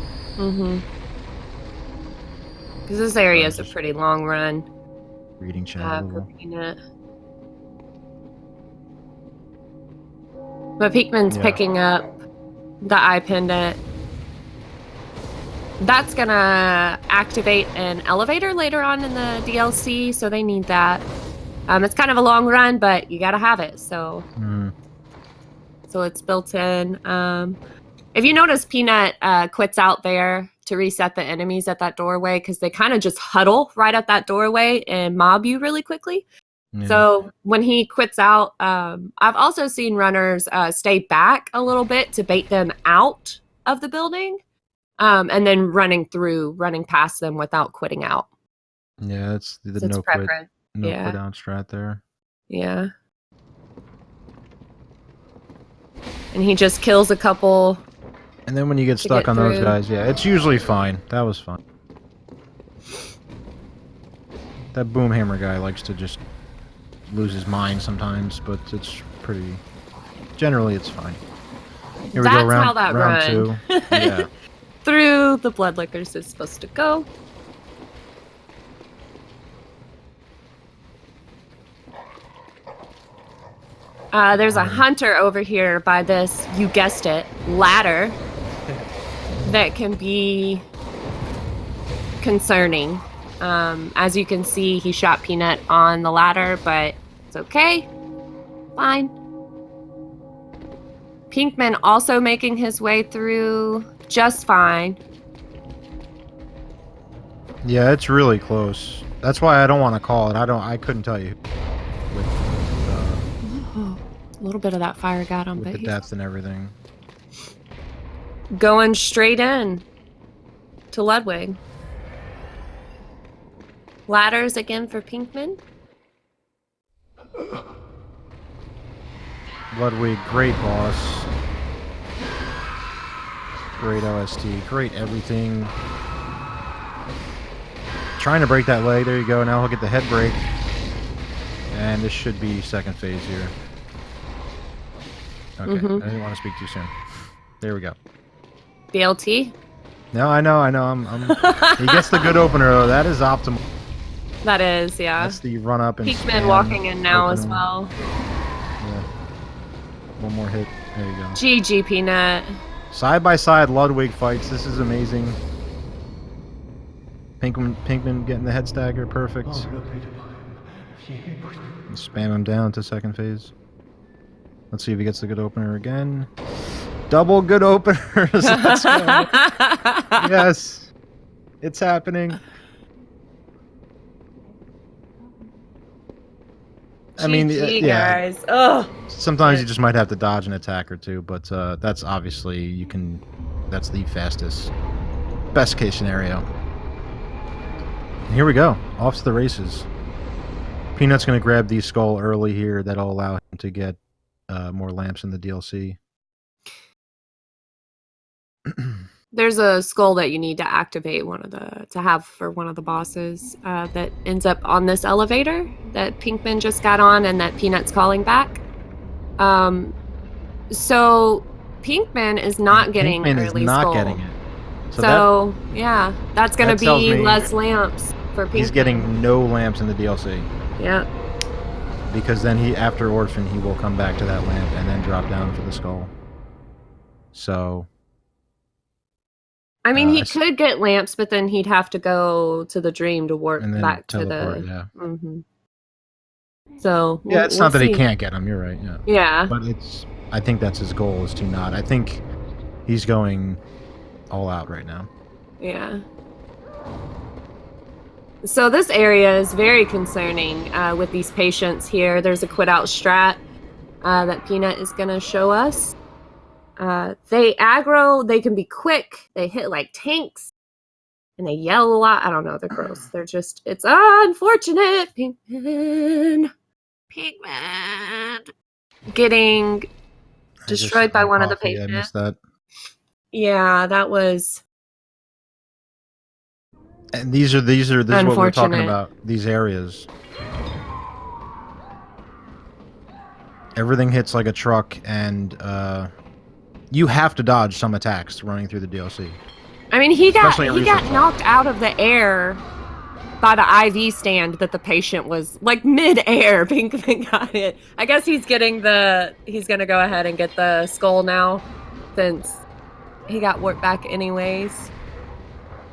Because this area is a pretty long run. Reading chat. For Peanut. But Pinkman's picking up the eye pendant. That's gonna activate an elevator later on in the DLC, so they need that. It's kind of a long run, but you gotta have it, so so it's built in. If you notice, Peanut quits out there to reset the enemies at that doorway because they kind of just huddle right at that doorway and mob you really quickly. Yeah. So when he quits out, I've also seen runners stay back a little bit to bait them out of the building, and then running past them without quitting out. Yeah, it's the no quit out strat there. Yeah. And he just kills a couple And then when you get To stuck get on those through. guys, yeah, it's usually fine. That was fine. That boomhammer guy likes to just lose his mind sometimes, but it's pretty... Generally, it's fine. Here we go, That's how that round run 2. Yeah. through the blood liquors is supposed to go. There's a hunter over here by this, you guessed it, ladder that can be concerning. As you can see, he shot Peanut on the ladder, but it's okay. Fine. Pinkman also making his way through just fine. Yeah, it's really close. That's why I don't want to call it. I couldn't tell you A little bit of that fire got him, with but the he's death and everything. going straight in to Ludwig. Ladders again for Pinkman. Ludwig, great boss. Great OST. Great everything. Trying to break that leg. There you go. Now he'll get the head break. And this should be second phase here. Okay. I didn't want to speak too soon. There we go. BLT. No, I know. He gets the good opener though. That is optimal. That is, yeah. That's the run up and Pinkman spam walking in now as opener. well. Yeah. One more hit. There you go. GG Peanut. Side by side Ludwig fights. This is amazing. Pinkman getting the head stagger. Perfect. Spam him down to second phase. Let's see if he gets the good opener again. Double good openers. Let's go. Yes. It's happening. I mean, GG, yeah. guys. Ugh. Sometimes you just might have to dodge an attack or two, but that's obviously you can. That's the fastest, best case scenario. And here we go, off to the races. Peanut's gonna grab the skull early here. That'll allow him to get more lamps in the DLC. There's a skull that you need to activate to have for one of the bosses that ends up on this elevator that Pinkman just got on and that Peanut's calling back. So Pinkman is not getting Pinkman early is not skull. getting it. So yeah, that's gonna that tells be me less lamps for Pinkman. he's getting no lamps in the DLC. Yeah. Because then after Orphan, he will come back to that lamp and then drop down for the skull. So... I mean, he could get lamps, but then he'd have to go to the dream to work and then back teleport, to the... yeah. Mm-hmm. So yeah, it's not that he can't get them. You're right. Yeah. Yeah. But I think that's his goal, is to not. I think he's going all out right now. Yeah. So this area is very concerning with these patients here. There's a quit out strat that Peanut is going to show us. They aggro, they can be quick, they hit like tanks, and they yell a lot. I don't know, they're gross. They're just, it's unfortunate. Pinkman getting destroyed by one of the patients. I missed that. Yeah, that was... And this is what we're talking Unfortunate. about, these areas. Everything hits like a truck, and you have to dodge some attacks running through the DLC. I mean, he got Especially in knocked out of the air by the IV stand that the patient was like mid-air. Pinkman got it. I guess he's gonna go ahead and get the skull now, since he got warped back anyways.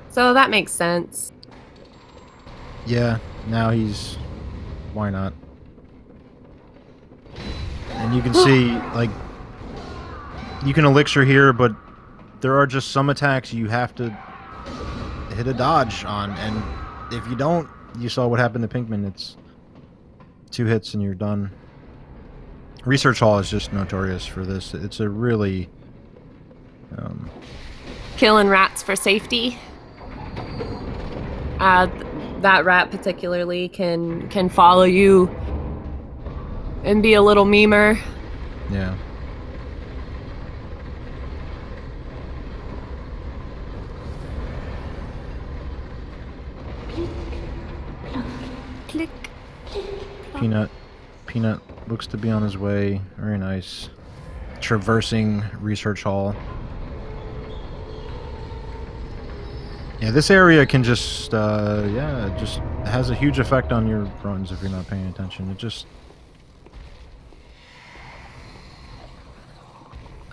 So that makes sense. Yeah, now he's... Why not? And you can see, like... You can elixir here, but there are just some attacks you have to hit a dodge on, and if you don't, you saw what happened to Pinkman. It's 2 hits and you're done. Research Hall is just notorious for this. It's a really... Killing rats for safety. That rat particularly can follow you and be a little memer. Yeah. Click. Peanut looks to be on his way. Very nice. Traversing research hall. Yeah, this area can just, it just has a huge effect on your runs if you're not paying attention. It just...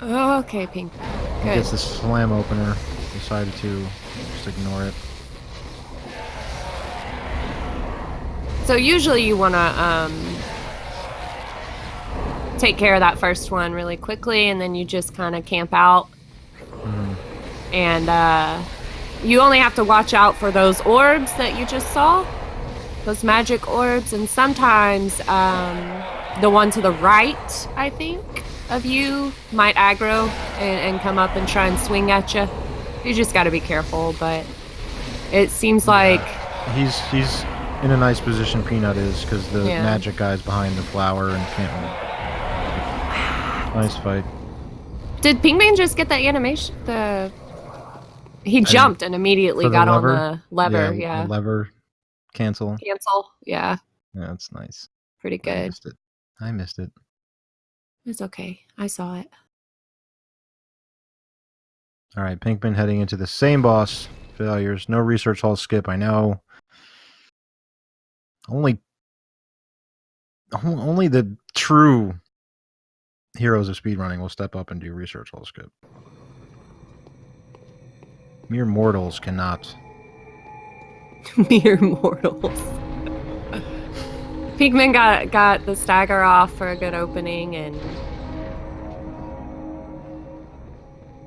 Okay, Pink. He Good. gets the slam opener. Decided to just ignore it. So usually you want to take care of that first one really quickly, and then you just kind of camp out. And you only have to watch out for those orbs that you just saw, those magic orbs, and sometimes the one to the right, I think, of you might aggro and come up and try and swing at you. You just got to be careful, but it seems like... He's in a nice position, Peanut is, because the magic guy's behind the flower and can't... Nice fight. Did Pinkman just get that animation? He jumped and immediately got on the lever. Yeah. The lever. Cancel. Yeah. Yeah, that's nice. Pretty good. I missed it. It's okay. I saw it. All right, Pinkman heading into the same boss. Failures. No research hall skip, I know. Only the true heroes of speedrunning will step up and do research hall skip. Mere mortals cannot. Mere mortals. Pinkman got the stagger off for a good opening, and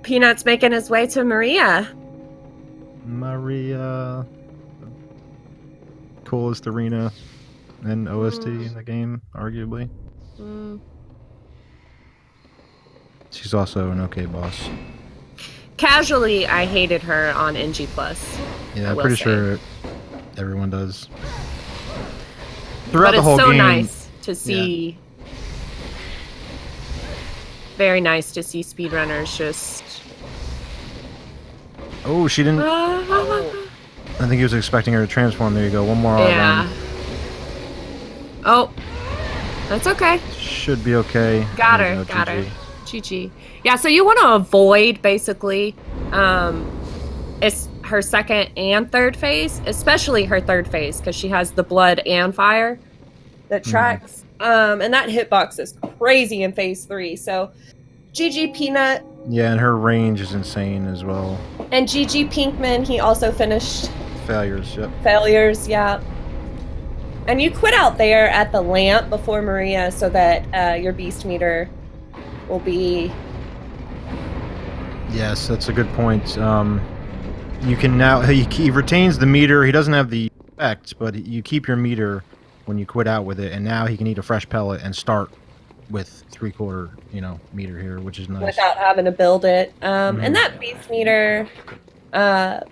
Peanut's making his way to Maria. Coolest arena and OST in the game, arguably. She's also an okay boss. Casually, I hated her on NG+. Yeah, I'm pretty sure everyone does. Throughout but the whole it's so game, nice to see. Yeah. Very nice to see speedrunners just... Oh, she didn't... I think he was expecting her to transform. There you go. One more run. Oh, that's okay. Should be okay. Got her. GG. Yeah, so you want to avoid, basically, it's her second and third phase, especially her third phase, because she has the blood and fire that tracks. And that hitbox is crazy in phase 3. So, GG Peanut. Yeah, and her range is insane as well. And GG Pinkman, he also finished... Failures, yep. Failures, yeah. And you quit out there at the lamp before Maria so that your beast meter will be... Yes, that's a good point. You can now... He retains the meter. He doesn't have the effect, but you keep your meter when you quit out with it, and now he can eat a fresh pellet and start with 3/4, meter here, which is nice. Without having to build it. And that beast meter,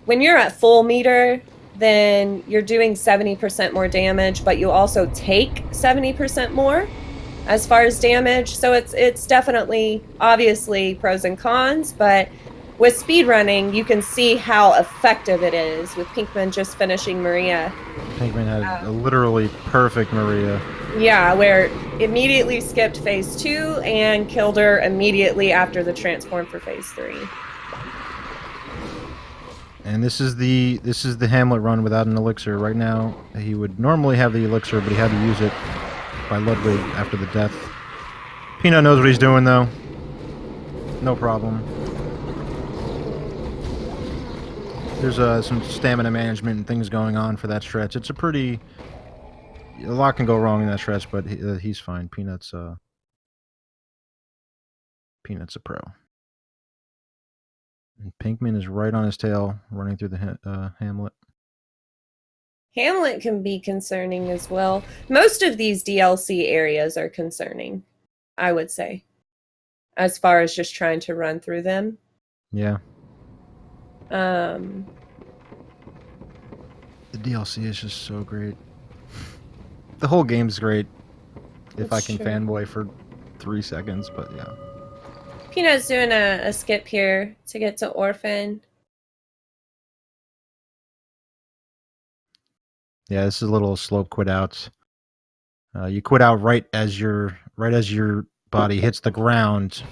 when you're at full meter, then you're doing 70% more damage, but you also take 70% more as far as damage. So it's definitely, obviously, pros and cons, but with speedrunning, you can see how effective it is with Pinkman just finishing Maria. Pinkman had a literally perfect Maria. Yeah, where immediately skipped phase 2 and killed her immediately after the transform for phase 3. And this is the Hamlet run without an elixir. Right now, he would normally have the elixir, but he had to use it by Ludwig after the death. Peanut knows what he's doing, though. No problem. There's some stamina management and things going on for that stretch. It's a lot can go wrong in that stretch, but he's fine. Peanut's a pro. And Pinkman is right on his tail, running through the Hamlet. Hamlet can be concerning as well. Most of these DLC areas are concerning, I would say, as far as just trying to run through them. Yeah. The DLC is just so great. The whole game's great. If I can fanboy for 3 seconds, but yeah. Peanut's doing a skip here to get to Orphan. Yeah, this is a little slope quit out. You quit out right as your body hits the ground.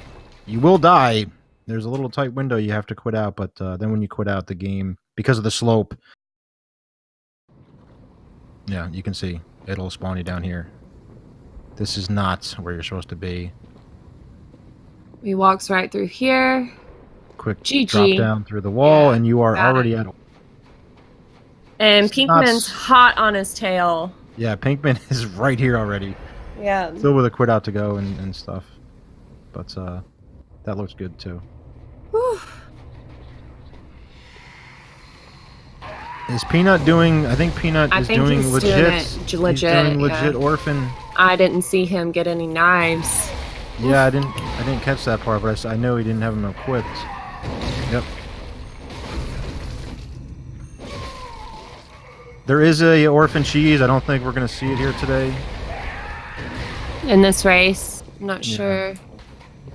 You will die. There's a little tight window you have to quit out, but then when you quit out the game, because of the slope, yeah, you can see it'll spawn you down here. This is not where you're supposed to be. He walks right through here. Quick GG. drop down through the wall, Yeah, and you are got already it. at a... And It's not Pinkman's hot on his tail. Yeah, Pinkman is right here already. Yeah. Still with a quit out to go and stuff. But that looks good too. Whew. Is Peanut doing... I think Peanut is doing he's legit. doing it He's doing legit yeah. orphan. I didn't see him get any knives. Yeah, I didn't catch that part, but I know he didn't have them equipped. Yep. There is a orphan cheese. I don't think we're gonna see it here today. In this race, I'm not Yeah. sure.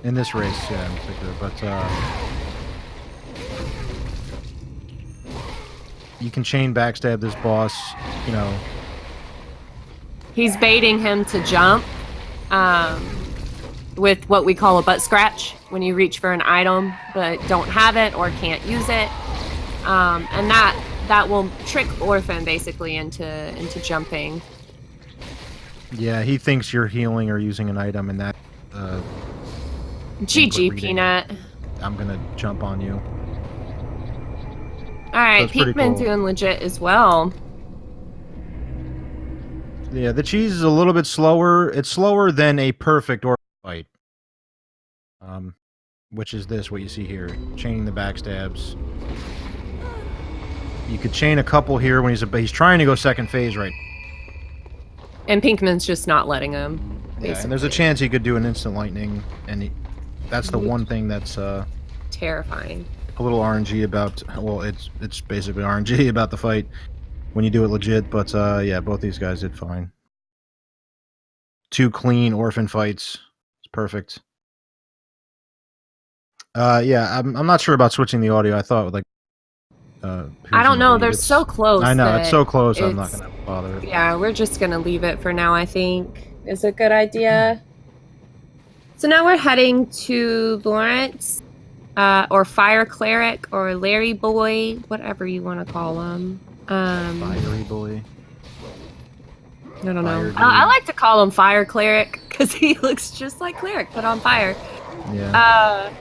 In this race, yeah, in particular. But you can chain backstab this boss. You know. He's baiting him to jump with what we call a butt scratch, when you reach for an item but don't have it or can't use it. And that will trick Orphan basically into jumping. Yeah, he thinks you're healing or using an item, and that. GG, Peanut. I'm gonna jump on you. All right, That's pretty Pinkman cool. doing legit as well. Yeah, the cheese is a little bit slower. It's slower than a perfect orphan fight. Which is this, what you see here. Chaining the backstabs. You could chain a couple here when he's trying to go second phase right. And Pinkman's just not letting him. Basically. Yeah, and there's a chance he could do an instant lightning, and that's the one thing that's terrifying. a little RNG about. Well, it's basically RNG about the fight when you do it legit. But yeah, both these guys did fine. 2 clean orphan fights. It's perfect. Yeah, I'm not sure about switching the audio. I thought like. I don't know. They're so close. I know it's so close. I'm not gonna bother. Yeah, we're just gonna leave it for now. I think is a good idea. So now we're heading to Lawrence, or Fire Cleric, or Larry Boy, whatever you want to call him. Fiery boy. I don't know. I like to call him Fire Cleric because he looks just like Cleric, but on fire. Yeah.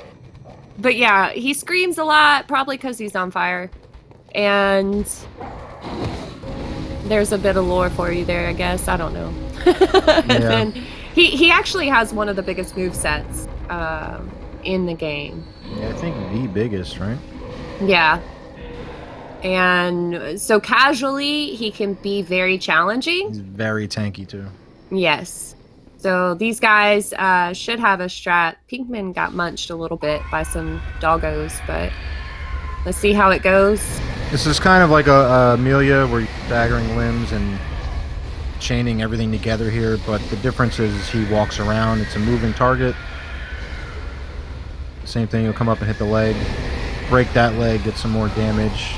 But yeah, he screams a lot, probably because he's on fire. And there's a bit of lore for you there, I guess. I don't know. Yeah. And he actually has one of the biggest movesets in the game. Yeah, I think the biggest, right? Yeah. And so casually, he can be very challenging. He's very tanky, too. Yes. So these guys should have a strat. Pinkman got munched a little bit by some doggos, but let's see how it goes. This is kind of like a Amelia, where you're staggering limbs and chaining everything together here, but the difference is he walks around. It's a moving target. Same thing, he'll come up and hit the leg, break that leg, get some more damage,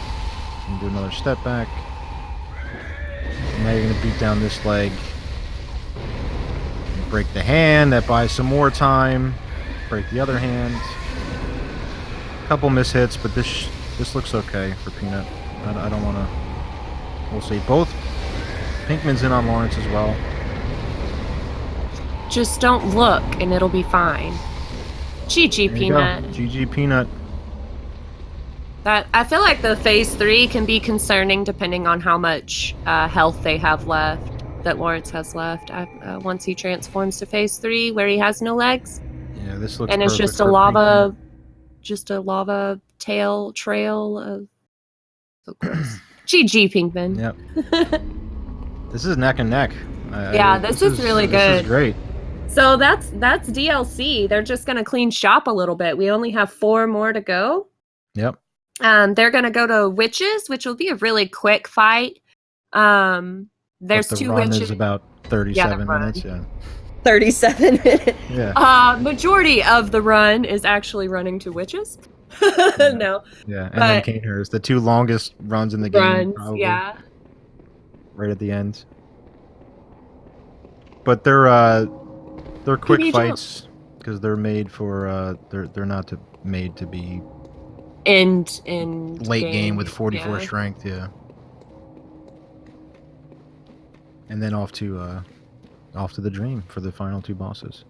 and do another step back. And now you're going to beat down this leg. Break the hand, that buys some more time. Break the other hand. Couple mishits, but this looks okay for Peanut. I don't want to... We'll see. Both Pinkman's in on Lawrence as well. Just don't look, and it'll be fine. GG, Peanut. GG, Peanut. I feel like the phase 3 can be concerning depending on how much health they have left, that Lawrence has left once he transforms to phase 3, where he has no legs. Yeah, this looks. And it's just a lava, tail trail of. So close. GG, Pinkman. Yep. This is neck and neck. This is really good. This is great. So that's DLC. They're just gonna clean shop a little bit. We only have 4 more to go. Yep. They're gonna go to witches, which will be a really quick fight. There's the 2 run witches. is about 37 minutes. Yeah. 37 minutes. Yeah. Majority of the run is actually running to witches. No. Yeah, and then Canehurst, the 2 longest runs in the game. Probably. Yeah. right at the end. But they're quick you fights because they're made for they're not made to be in late game with 44 yeah. strength, yeah. And then off to the dream for the final 2 bosses.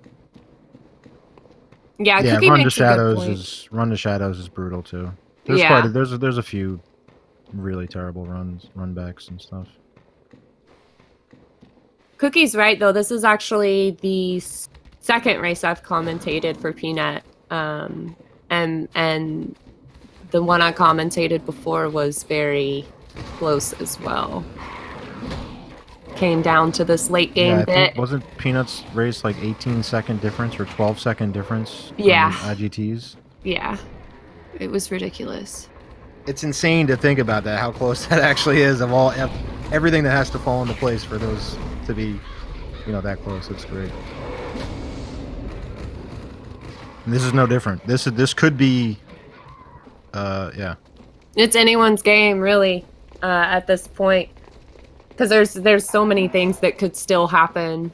Yeah, Yeah, Cookie Run to makes a good Shadows point. is brutal too. There's there's a few really terrible run backs and stuff. Cookie's right though. This is actually the second race I've commentated for Peanut, and the one I commentated before was very close as well. Came down to this late game I bit. think wasn't Peanut's race like 18-second difference or 12-second difference? Yeah. From IGTs. Yeah, it was ridiculous. It's insane to think about that, how close that actually is of everything that has to fall into place for those to be, that close. It's great. And this is no different. This could be, yeah. It's anyone's game, really, at this point, because there's so many things that could still happen.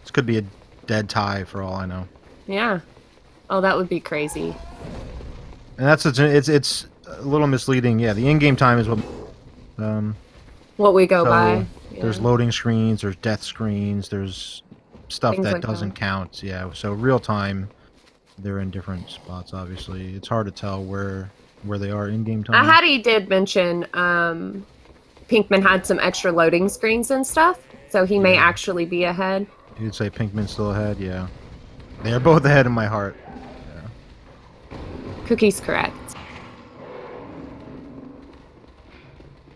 This could be a dead tie for all I know. Yeah. Oh, that would be crazy. And it's a little misleading. Yeah, the in-game time is what we go by. Yeah. There's loading screens, there's death screens, there's stuff Things that like doesn't count. Yeah, so real time, they're in different spots. Obviously, it's hard to tell where they are in-game time. Hattie did mention Pinkman had some extra loading screens and stuff, so he may actually be ahead. You'd say Pinkman's still ahead. Yeah, they're both ahead in my heart. Cookie's correct.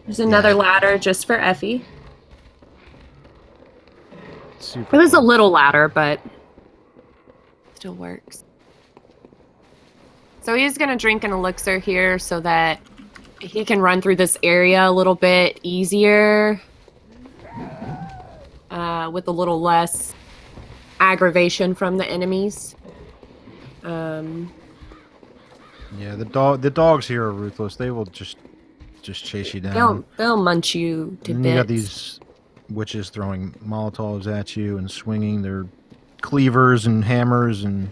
There's another ladder just for Effie. Super It was a cool. little ladder, but still works. So he's going to drink an elixir here so that he can run through this area a little bit easier, with a little less aggravation from the enemies. Yeah, the dogs here are ruthless. They will just chase you down. They'll munch you to And bits. you got these witches throwing Molotovs at you and swinging their cleavers and hammers, and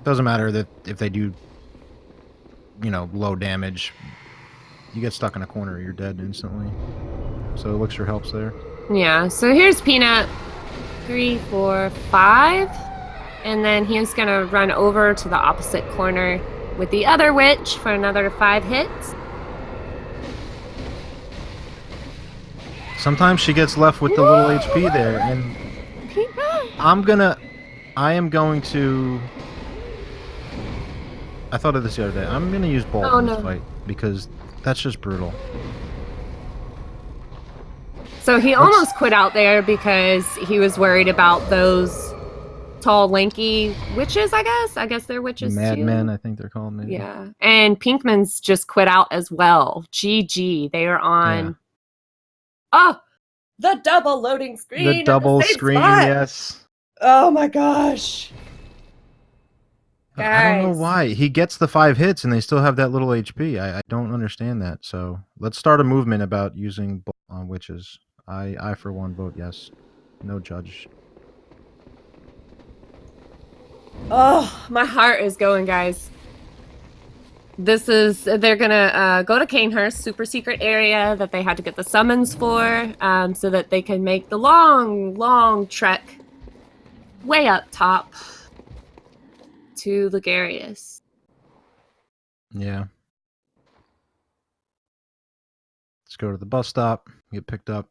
doesn't matter that if they do, low damage. You get stuck in a corner, you're dead instantly. So elixir helps there. Yeah. So here's Peanut. 3, 4, 5. And then he's going to run over to the opposite corner with the other witch for another 5 hits. Sometimes she gets left with the little HP there, and I am going to... I thought of this the other day. I'm going to use Bolt in this fight, because that's just brutal. So he almost quit out there because he was worried about those tall, lanky witches, I guess. I guess they're witches Madmen, too. I think they're called. Maybe. Yeah. And Pinkman's just quit out as well. GG. They are on... Yeah. Oh! The double loading screen! The double screen, yes. Oh my gosh. I don't know Guys. why. He gets the 5 hits and they still have that little HP. I don't understand that. So let's start a movement about using Bolt on witches. I for one vote yes. No judge. Oh, my heart is going, guys. They're gonna go to Canehurst, super secret area that they had to get the summons for, so that they can make the long trek way up top to Ligarius. Yeah. Let's go to the bus stop, get picked up.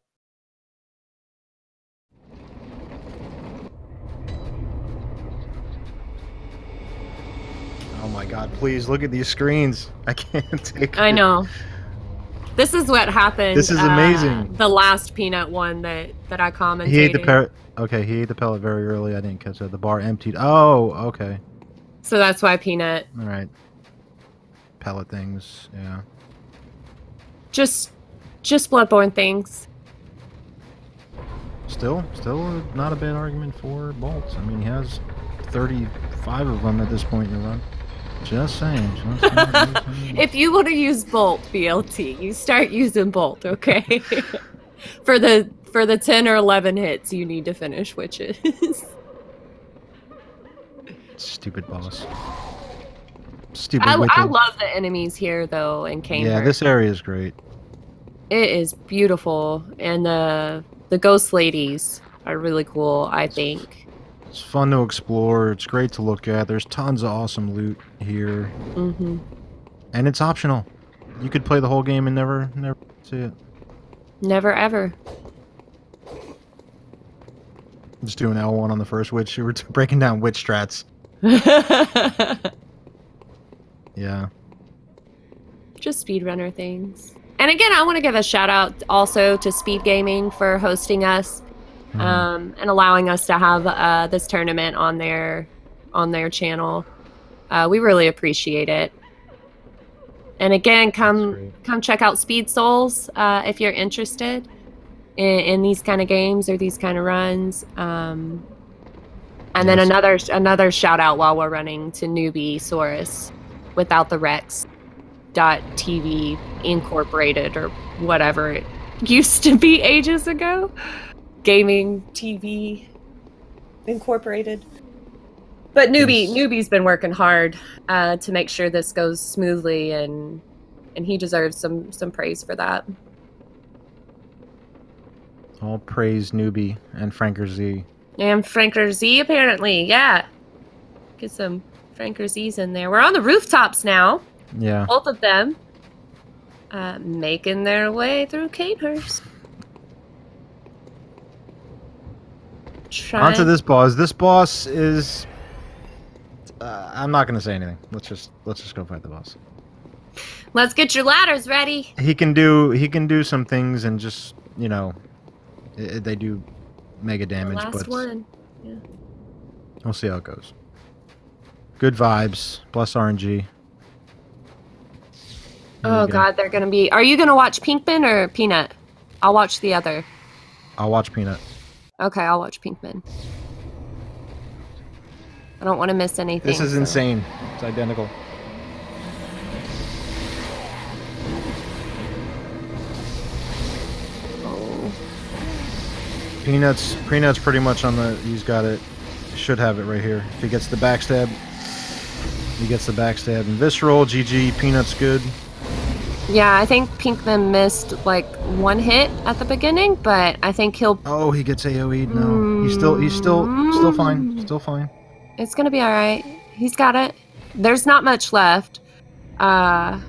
Oh my god, please look at these screens. I can't take it. I know. This is what happened. This is amazing. The last Peanut one that I commented. He ate the pellet. Okay, he ate the pellet very early. I didn't catch that. The bar emptied. Oh, okay. So that's why Peanut. All right. Pellet things, yeah. Just Bloodborne things. Still not a bad argument for bolts. I mean, he has 35 of them at this point in the run. Just saying. If you want to use Bolt BLT, you start using Bolt, okay? for the 10 or 11 hits, you need to finish witches. Stupid boss. Stupid witches. I love the enemies here though in Canehurst. Yeah, this area is great. It is beautiful, and the ghost ladies are really cool, I think. It's fun to explore. It's great to look at. There's tons of awesome loot here. Mm-hmm. And it's optional. You could play the whole game and never see it. Never ever. Just doing L1 on the first witch. You were breaking down witch strats. Yeah. Just speedrunner things. And again, I want to give a shout out also to SpeedGaming for hosting us and allowing us to have this tournament on their channel. We really appreciate it. And again, come check out Speed Souls if you're interested in these kind of games or these kind of runs. And then another shout out while we're running to Newbie Saurus without the Rex .tv Incorporated or whatever it used to be ages ago. Gaming TV Incorporated. But Newbie's been working hard to make sure this goes smoothly, and he deserves some praise for that. All praise Newbie and Franker Z. And Franker Z apparently, yeah. Get some Franker Z's in there. We're on the rooftops now. Yeah. Both of them making their way through Canehurst. Onto this boss. This boss is... I'm not going to say anything. Let's just go fight the boss. Let's get your ladders ready. He can do some things and just, you know, they do mega damage, Last one. Yeah. We'll see how it goes. Good vibes. Plus RNG. Oh God, they're gonna be. Are you gonna watch Pinkman or Peanut? I'll watch the other. I'll watch Peanut. Okay, I'll watch Pinkman. I don't want to miss anything. This is insane. It's identical. Oh. Peanut's pretty much on the. He's got it. Should have it right here. If he gets the backstab, he gets the backstab. And Visceral, GG. Peanut's good. Yeah, I think Pinkman missed like one hit at the beginning, but I think he'll. Oh, he gets AOE'd. No, he's still fine. Still fine. It's gonna be all right. He's got it. There's not much left. For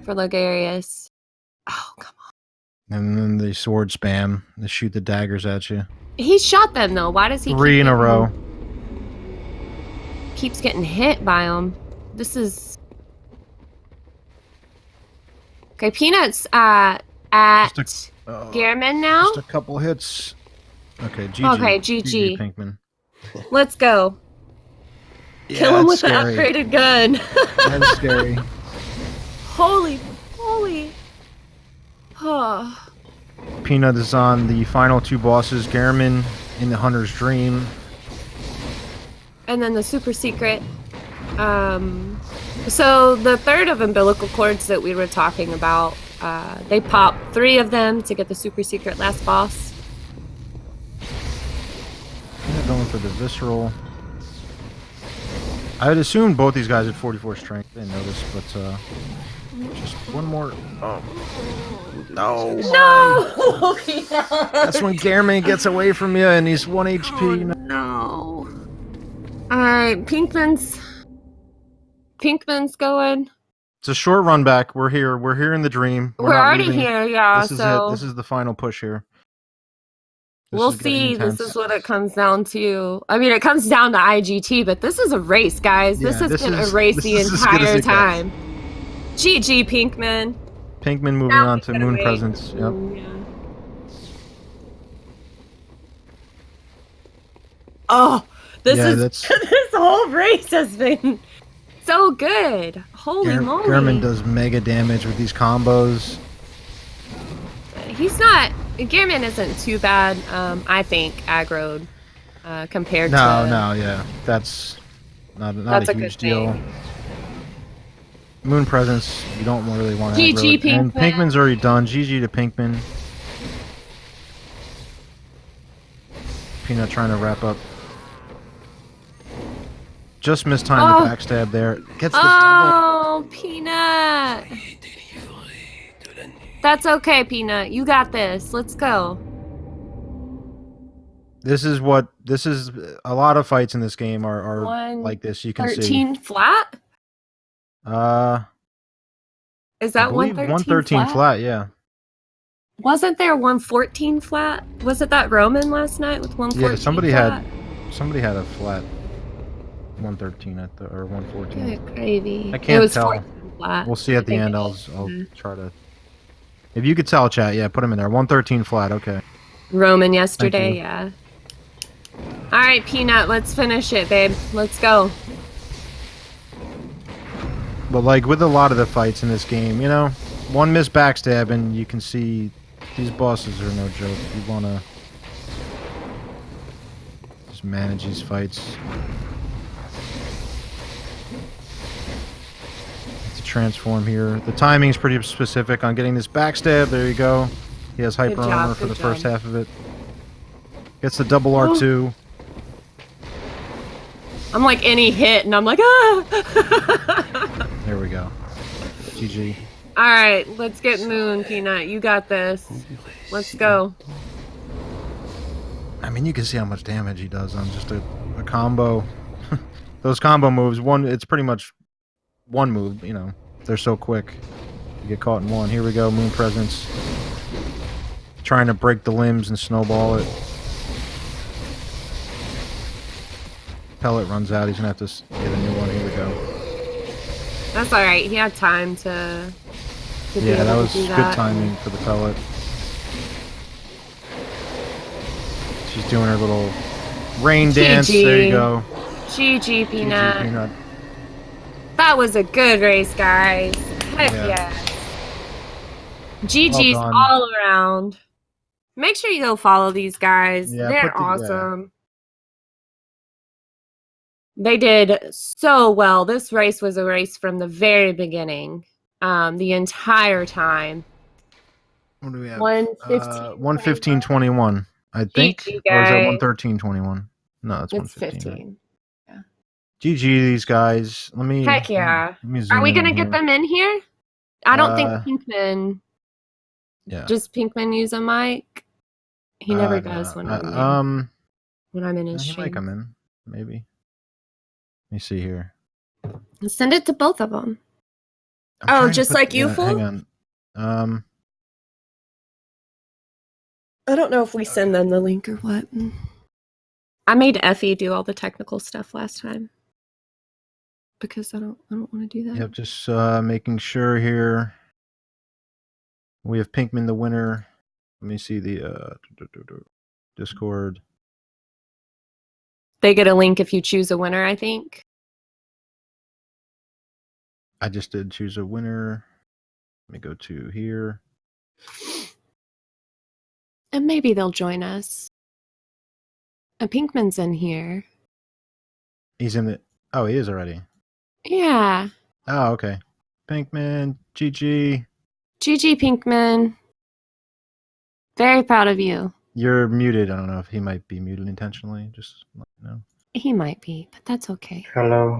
Logarius. Oh, come on. And then the sword spam. They shoot the daggers at you. He shot them though. Why does he? 3 in a row. Keeps getting hit by them. This is. Okay, Peanut's at Gearman now. Just a couple hits. Okay, GG. Okay, GG. Pinkman. Let's go. Yeah, Kill him with scary. the upgraded gun. That's scary. Holy. Oh. Peanut is on the final 2 bosses. Gehrman in the Hunter's Dream. And then the super secret. So the third of umbilical cords that we were talking about, they pop 3 of them to get the super secret last boss. I'm going for the Visceral. I would assume both these guys had 44 strength. I didn't know this, but just one more. Oh. No! No! That's when Gehrman gets away from you and he's 1 HP. Oh, no. Alright, Pinkman's going. It's a short run back. We're here. We're here in the dream. We're already leaving. here, yeah. This is so it. This is the final push here. We'll see. This is what it comes down to. I mean, it comes down to IGT, but this is a race, guys. Yeah, this has been a race the entire time. GG, Pinkman. Pinkman moving on to Moon Presence. Yep. Yeah. Oh, this whole race has been so good. Holy moly. Gehrman does mega damage with these combos. Gehrman isn't too bad, I think, aggroed compared to... No, yeah. That's not a huge deal. That's a good thing. Moon Presence, you don't really want to aggro GG, it. And Pinkman. Pinkman's already done. GG to Pinkman. Peanut trying to wrap up. Just missed time Oh. the backstab there. Gets the double. Oh, Peanut. That's okay, Peanut. You got this. Let's go. This is a lot of fights in this game are like this. You can 13 see. flat? Is I that believe 113 113 flat, yeah. Wasn't there 114 flat? Was it that Roman last night with 114 Yeah, somebody flat? had a flat 113 or 114. Good gravy. I can't it was tell. 14 flat. We'll see at the I end. think I'll try to. If you could tell, chat, yeah, put them in there. 113 flat, okay. Roman yesterday, you. yeah. All right, Peanut, let's finish it, babe. Let's go. But like with a lot of the fights in this game, you know, one missed backstab and you can see these bosses are no joke. You want to just manage these fights. To transform here. The timing is pretty specific on getting this backstab. There you go. He has hyper armor for the first half of it. Gets the double R2. I'm like any hit, and I'm like, ah! There we go. GG. All right, let's get Moon, Peanut. You got this. Let's go. I mean, you can see how much damage he does on just a combo. Those combo moves, it's pretty much one move, you know. They're so quick. You get caught in one. Here we go, Moon Presence. Trying to break the limbs and snowball it. Pellet runs out. He's going to have to get a new one. Here we go. That's all right. He had time to yeah, that was good timing for the pellet. She's doing her little rain dance. There you go. GG, Peanut. GG, Peanut. That was a good race, guys. Heck yeah. GG's well all around. Make sure you go follow these guys. Yeah, they're awesome. They did so well. This race was a race from the very beginning. The entire time. What do we have? 1:15:21. I think. GG, Or is that guys. 1:13:21? No, it's 1:15. 15. Right? GG, these guys. Heck yeah. Let me zoom Are we in going to on get here. them in here? I don't think Pinkman. Yeah. Does Pinkman use a mic? He never does when I'm in his stream. He might come in. Maybe. Let me see here. Send it to both of them. Oh, just like you, fool? Hang on. I don't know if we send them the link or what. I made Effie do all the technical stuff last time because I don't want to do that. Yep, just making sure here. We have Pinkman the winner. Let me see the Discord. They get a link if you choose a winner, I think. I just did choose a winner. Let me go to here. And maybe they'll join us. And Pinkman's in here. He's in the... Oh, he is already. Yeah. Oh, okay. Pinkman, GG. GG, Pinkman. Very proud of you. You're muted. I don't know if he might be muted intentionally. Just let me know. He might be, but that's okay. Hello.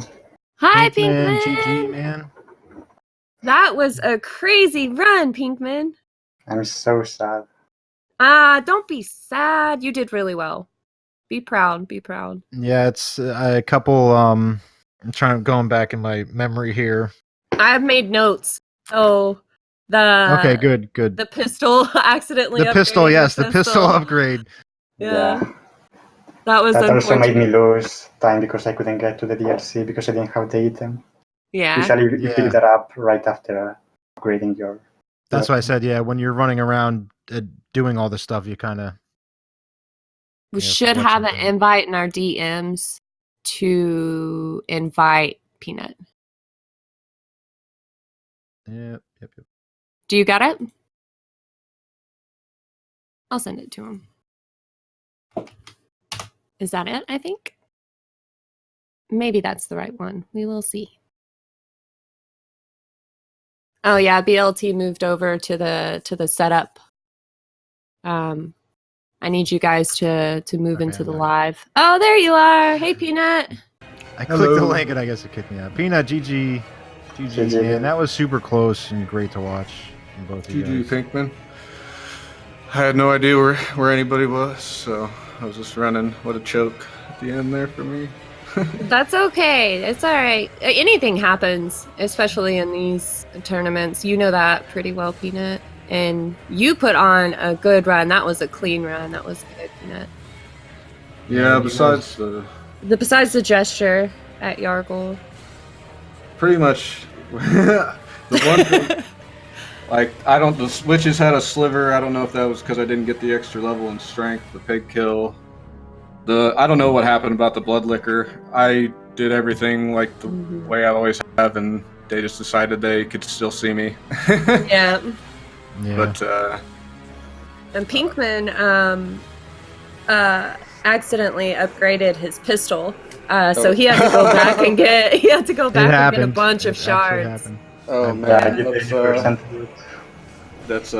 Hi, Pinkman. Pinkman. GG, man. That was a crazy run, Pinkman. I'm so sad. Don't be sad. You did really well. Be proud. Be proud. Yeah, it's a couple. I'm going back in my memory here. I've made notes. So Okay, good. The pistol accidentally. The pistol, yes, the pistol upgrade. Yeah. That was That also made me unfortunate. lose time because I couldn't get to the DLC because I didn't have the item. Yeah. Usually you pick that up right after upgrading your... That's why I said, yeah, when you're running around doing all this stuff, you kind of... We should have an invite in our DMs to invite Peanut. Yep. Do you got it? I'll send it to him. Is that it, I think? Maybe that's the right one. We will see. Oh yeah, BLT moved over to the setup. I need you guys to move Okay, into the I'm live. Oh, there you are. Hey, Peanut. I clicked the Hello. link and I guess it kicked me out. Peanut, GG, GG. man. That was super close and great to watch from both of you GG guys. Pinkman. I had no idea where anybody was, so I was just running. What a choke at the end there for me. That's okay. It's all right. Anything happens, especially in these tournaments. You know that pretty well, Peanut. And you put on a good run. That was a clean run. That was good, Peanut. Yeah, you besides Besides the gesture at Yargle. pretty much the one thing, like the switches had a sliver. I don't know if that was because I didn't get the extra level in strength, the pig kill. I don't know what happened about the blood liquor. I did everything like the way I always have, and they just decided they could still see me. Yeah. Yeah. But And Pinkman accidentally upgraded his pistol. So he had to go back and get It and happened. get a bunch of It actually shards. happened. oh Yeah, I man, did 80%. that's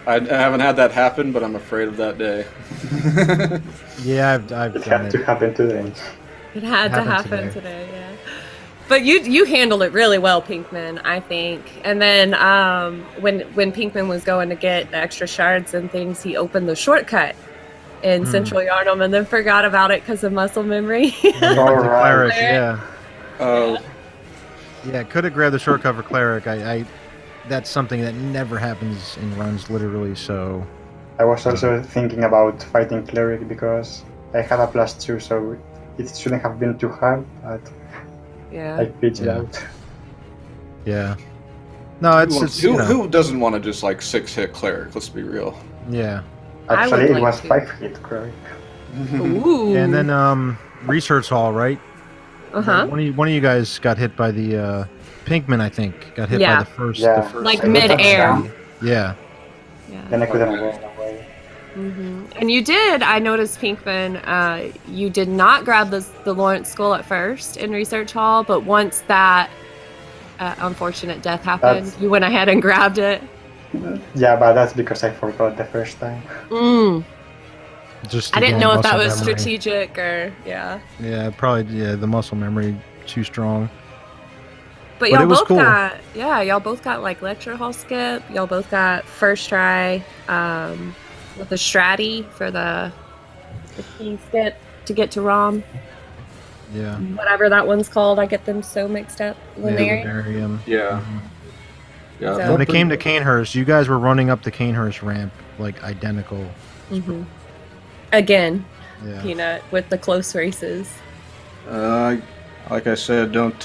I haven't had that happen, but I'm afraid of that day. Yeah, I've It done had it. to happen today. It had to Happened happen today. today, yeah. But you handled it really well, Pinkman, I think. And then when Pinkman was going to get the extra shards and things, he opened the shortcut in Central Yarnum and then forgot about it because of muscle memory. Yeah, All the right. cleric, yeah. Oh, Yeah, could have grabbed the shortcut for cleric. I that's something that never happens in runs, literally. So I was also thinking about fighting cleric because I had a +2, so it shouldn't have been too hard, but I Yeah. pitched Yeah. out. yeah. No, it's you know, who doesn't want to just like 6-hit cleric? Let's be real. yeah. I would Actually, it like was to. 5-hit cleric. Ooh. And then research hall, right? Uh-huh. One of you guys got hit by the Pinkman, I think. Got hit by Yeah. the first. Yeah. The first Like I got mid-air. touchdown, Yeah. Yeah. Then I couldn't Okay. run away. And you did, I noticed, Pinkman, you did not grab the Lawrence skull at first in Research Hall, but once that unfortunate death happened, That's- you went ahead and grabbed it. Yeah, but that's because I forgot the first time. Just I didn't again, know if that muscle was memory. strategic or, yeah. Yeah, probably. Yeah, the muscle memory too strong. But But y'all it was both cool. y'all both got like lecture hall skip. Y'all both got first try with the stratty for the key skip to get to ROM. Yeah. Whatever that one's called. I get them so mixed up. Lunarian. Lunarium. Yeah. Yeah. So- When it came to Canehurst, you guys were running up the Canehurst ramp like identical. Mhm. Again, Yeah. Peanut with the close races. Like I said, don't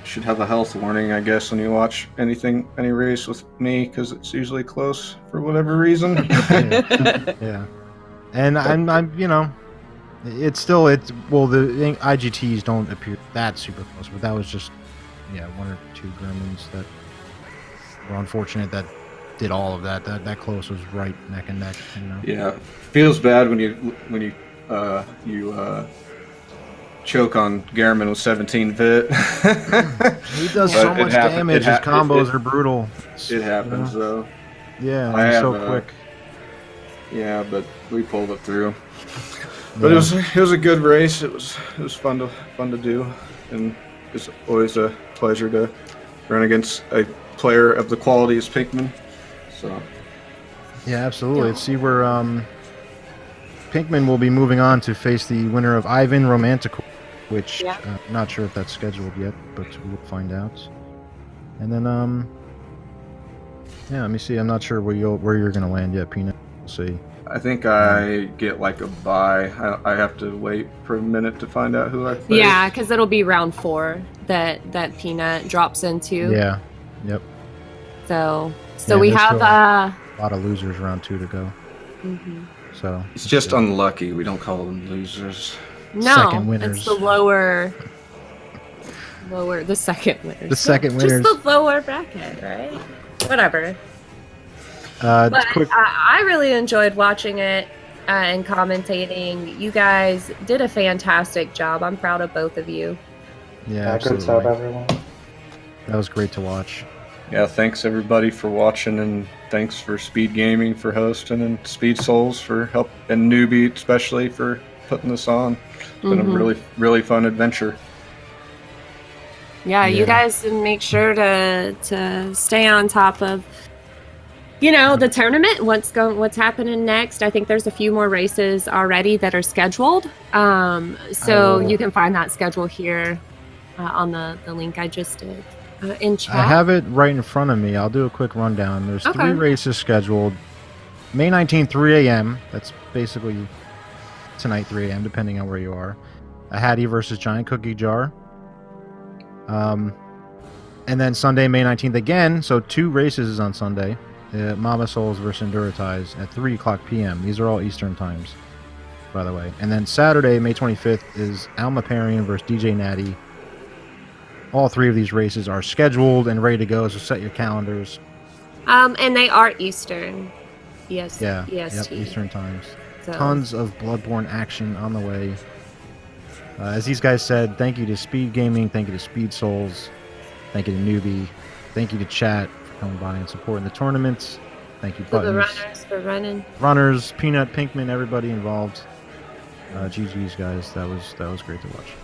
should have a health warning, I guess, when you watch any race with me, because it's usually close for whatever reason. Yeah. And I'm you know, it's well the IGTs don't appear that super close, but that was just one or two gremlins that were unfortunate that did all of that. That close was right neck and neck, you know. Yeah, feels bad when you choke on Garmin with 17 bit. He does But so it much happened- damage. it His ha- combos it- are brutal. It happens though. Yeah, I he's so have, quick. Yeah, but we pulled it through. But it was a good race. It was fun to do, and it's always a pleasure to run against a player of the quality as Pinkman. So Yeah, absolutely. Let's see where Pinkman will be moving on to face the winner of Ivan Romantico, which not sure if that's scheduled yet, but we'll find out. And then let me see. I'm not sure where you're gonna land yet, Peanut. We'll see. I think I get like a bye. I have to wait for a minute to find out who I face. Yeah, because it'll be round 4 that Peanut drops into. Yeah. Yep. So Yeah, we there's have still a lot of losers round 2 to go. So It's just unlucky. We don't call them losers. second no, winners. it's the lower the second winners. The second Just winners. the lower bracket, right? Whatever. But quick. I really enjoyed watching it and commentating. You guys did a fantastic job. I'm proud of both of you. Yeah, Good absolutely. job, everyone. That was great to watch. Yeah, thanks everybody for watching, and thanks for Speed Gaming for hosting, and Speed Souls for help, and Newbie especially for putting this on. It's been a really fun adventure. Yeah, you Yeah. guys make sure to stay on top of the tournament, what's happening next. I think there's a few more races already that are scheduled. So you can find that schedule here on the link I just did in chat. I have it right in front of me. I'll do a quick rundown. There's 3 races scheduled. May 19th, 3 a.m. That's basically tonight, 3 a.m., depending on where you are. A Hattie versus Giant Cookie Jar. And then Sunday, May 19th again. So 2 races on Sunday. Mama Souls versus Enduritize at 3 o'clock p.m. These are all Eastern times, by the way. And then Saturday, May 25th, is Alma Parian versus DJ Natty. All 3 of these races are scheduled and ready to go, so set your calendars. And they are Eastern. Yes. Yeah. EST. Yep, Eastern times. So. Tons of Bloodborne action on the way. As these guys said, thank you to Speed Gaming, thank you to Speed Souls, thank you to Newbie, thank you to chat for coming by and supporting the tournaments. Thank you, Buttons. The runners for running. Runners, Peanut, Pinkman, everybody involved. GG's, guys. That was great to watch.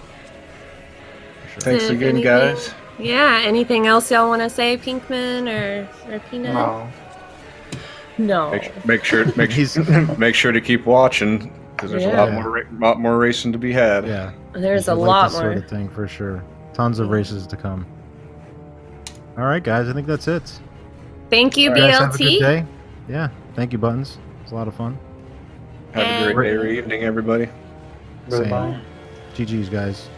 For sure. Thanks again, guys. Yeah. Anything else y'all want to say, Pinkman or Peanut? No. Make sure to keep watching, because there's a lot more racing to be had. Yeah. There's a lot more. Sort of thing for sure. Tons of races to come. All right, guys. I think that's it. Thank you, Guys, BLT. have a good day. Yeah. Thank you, Buttons. It was a lot of fun. Have a great day or evening, everybody. Goodbye. GG's, guys.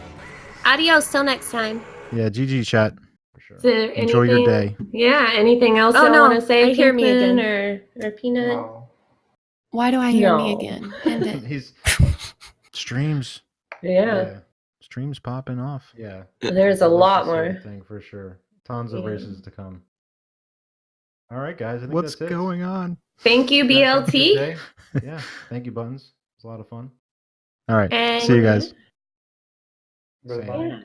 Adios till next time. Yeah, GG chat. For So sure. Enjoy your day. Yeah, anything else you want to say? Hear me again. Or Peanut? No. Why do I hear me again? He's streams. Yeah. Streams popping off. Yeah. There's a lot more. Thing for sure. Tons of races to come. All right, guys. I think What's that's going on? Thank you, BLT. Yeah. Thank you, Buttons. It was a lot of fun. All right. See you guys. Goodbye. Yeah.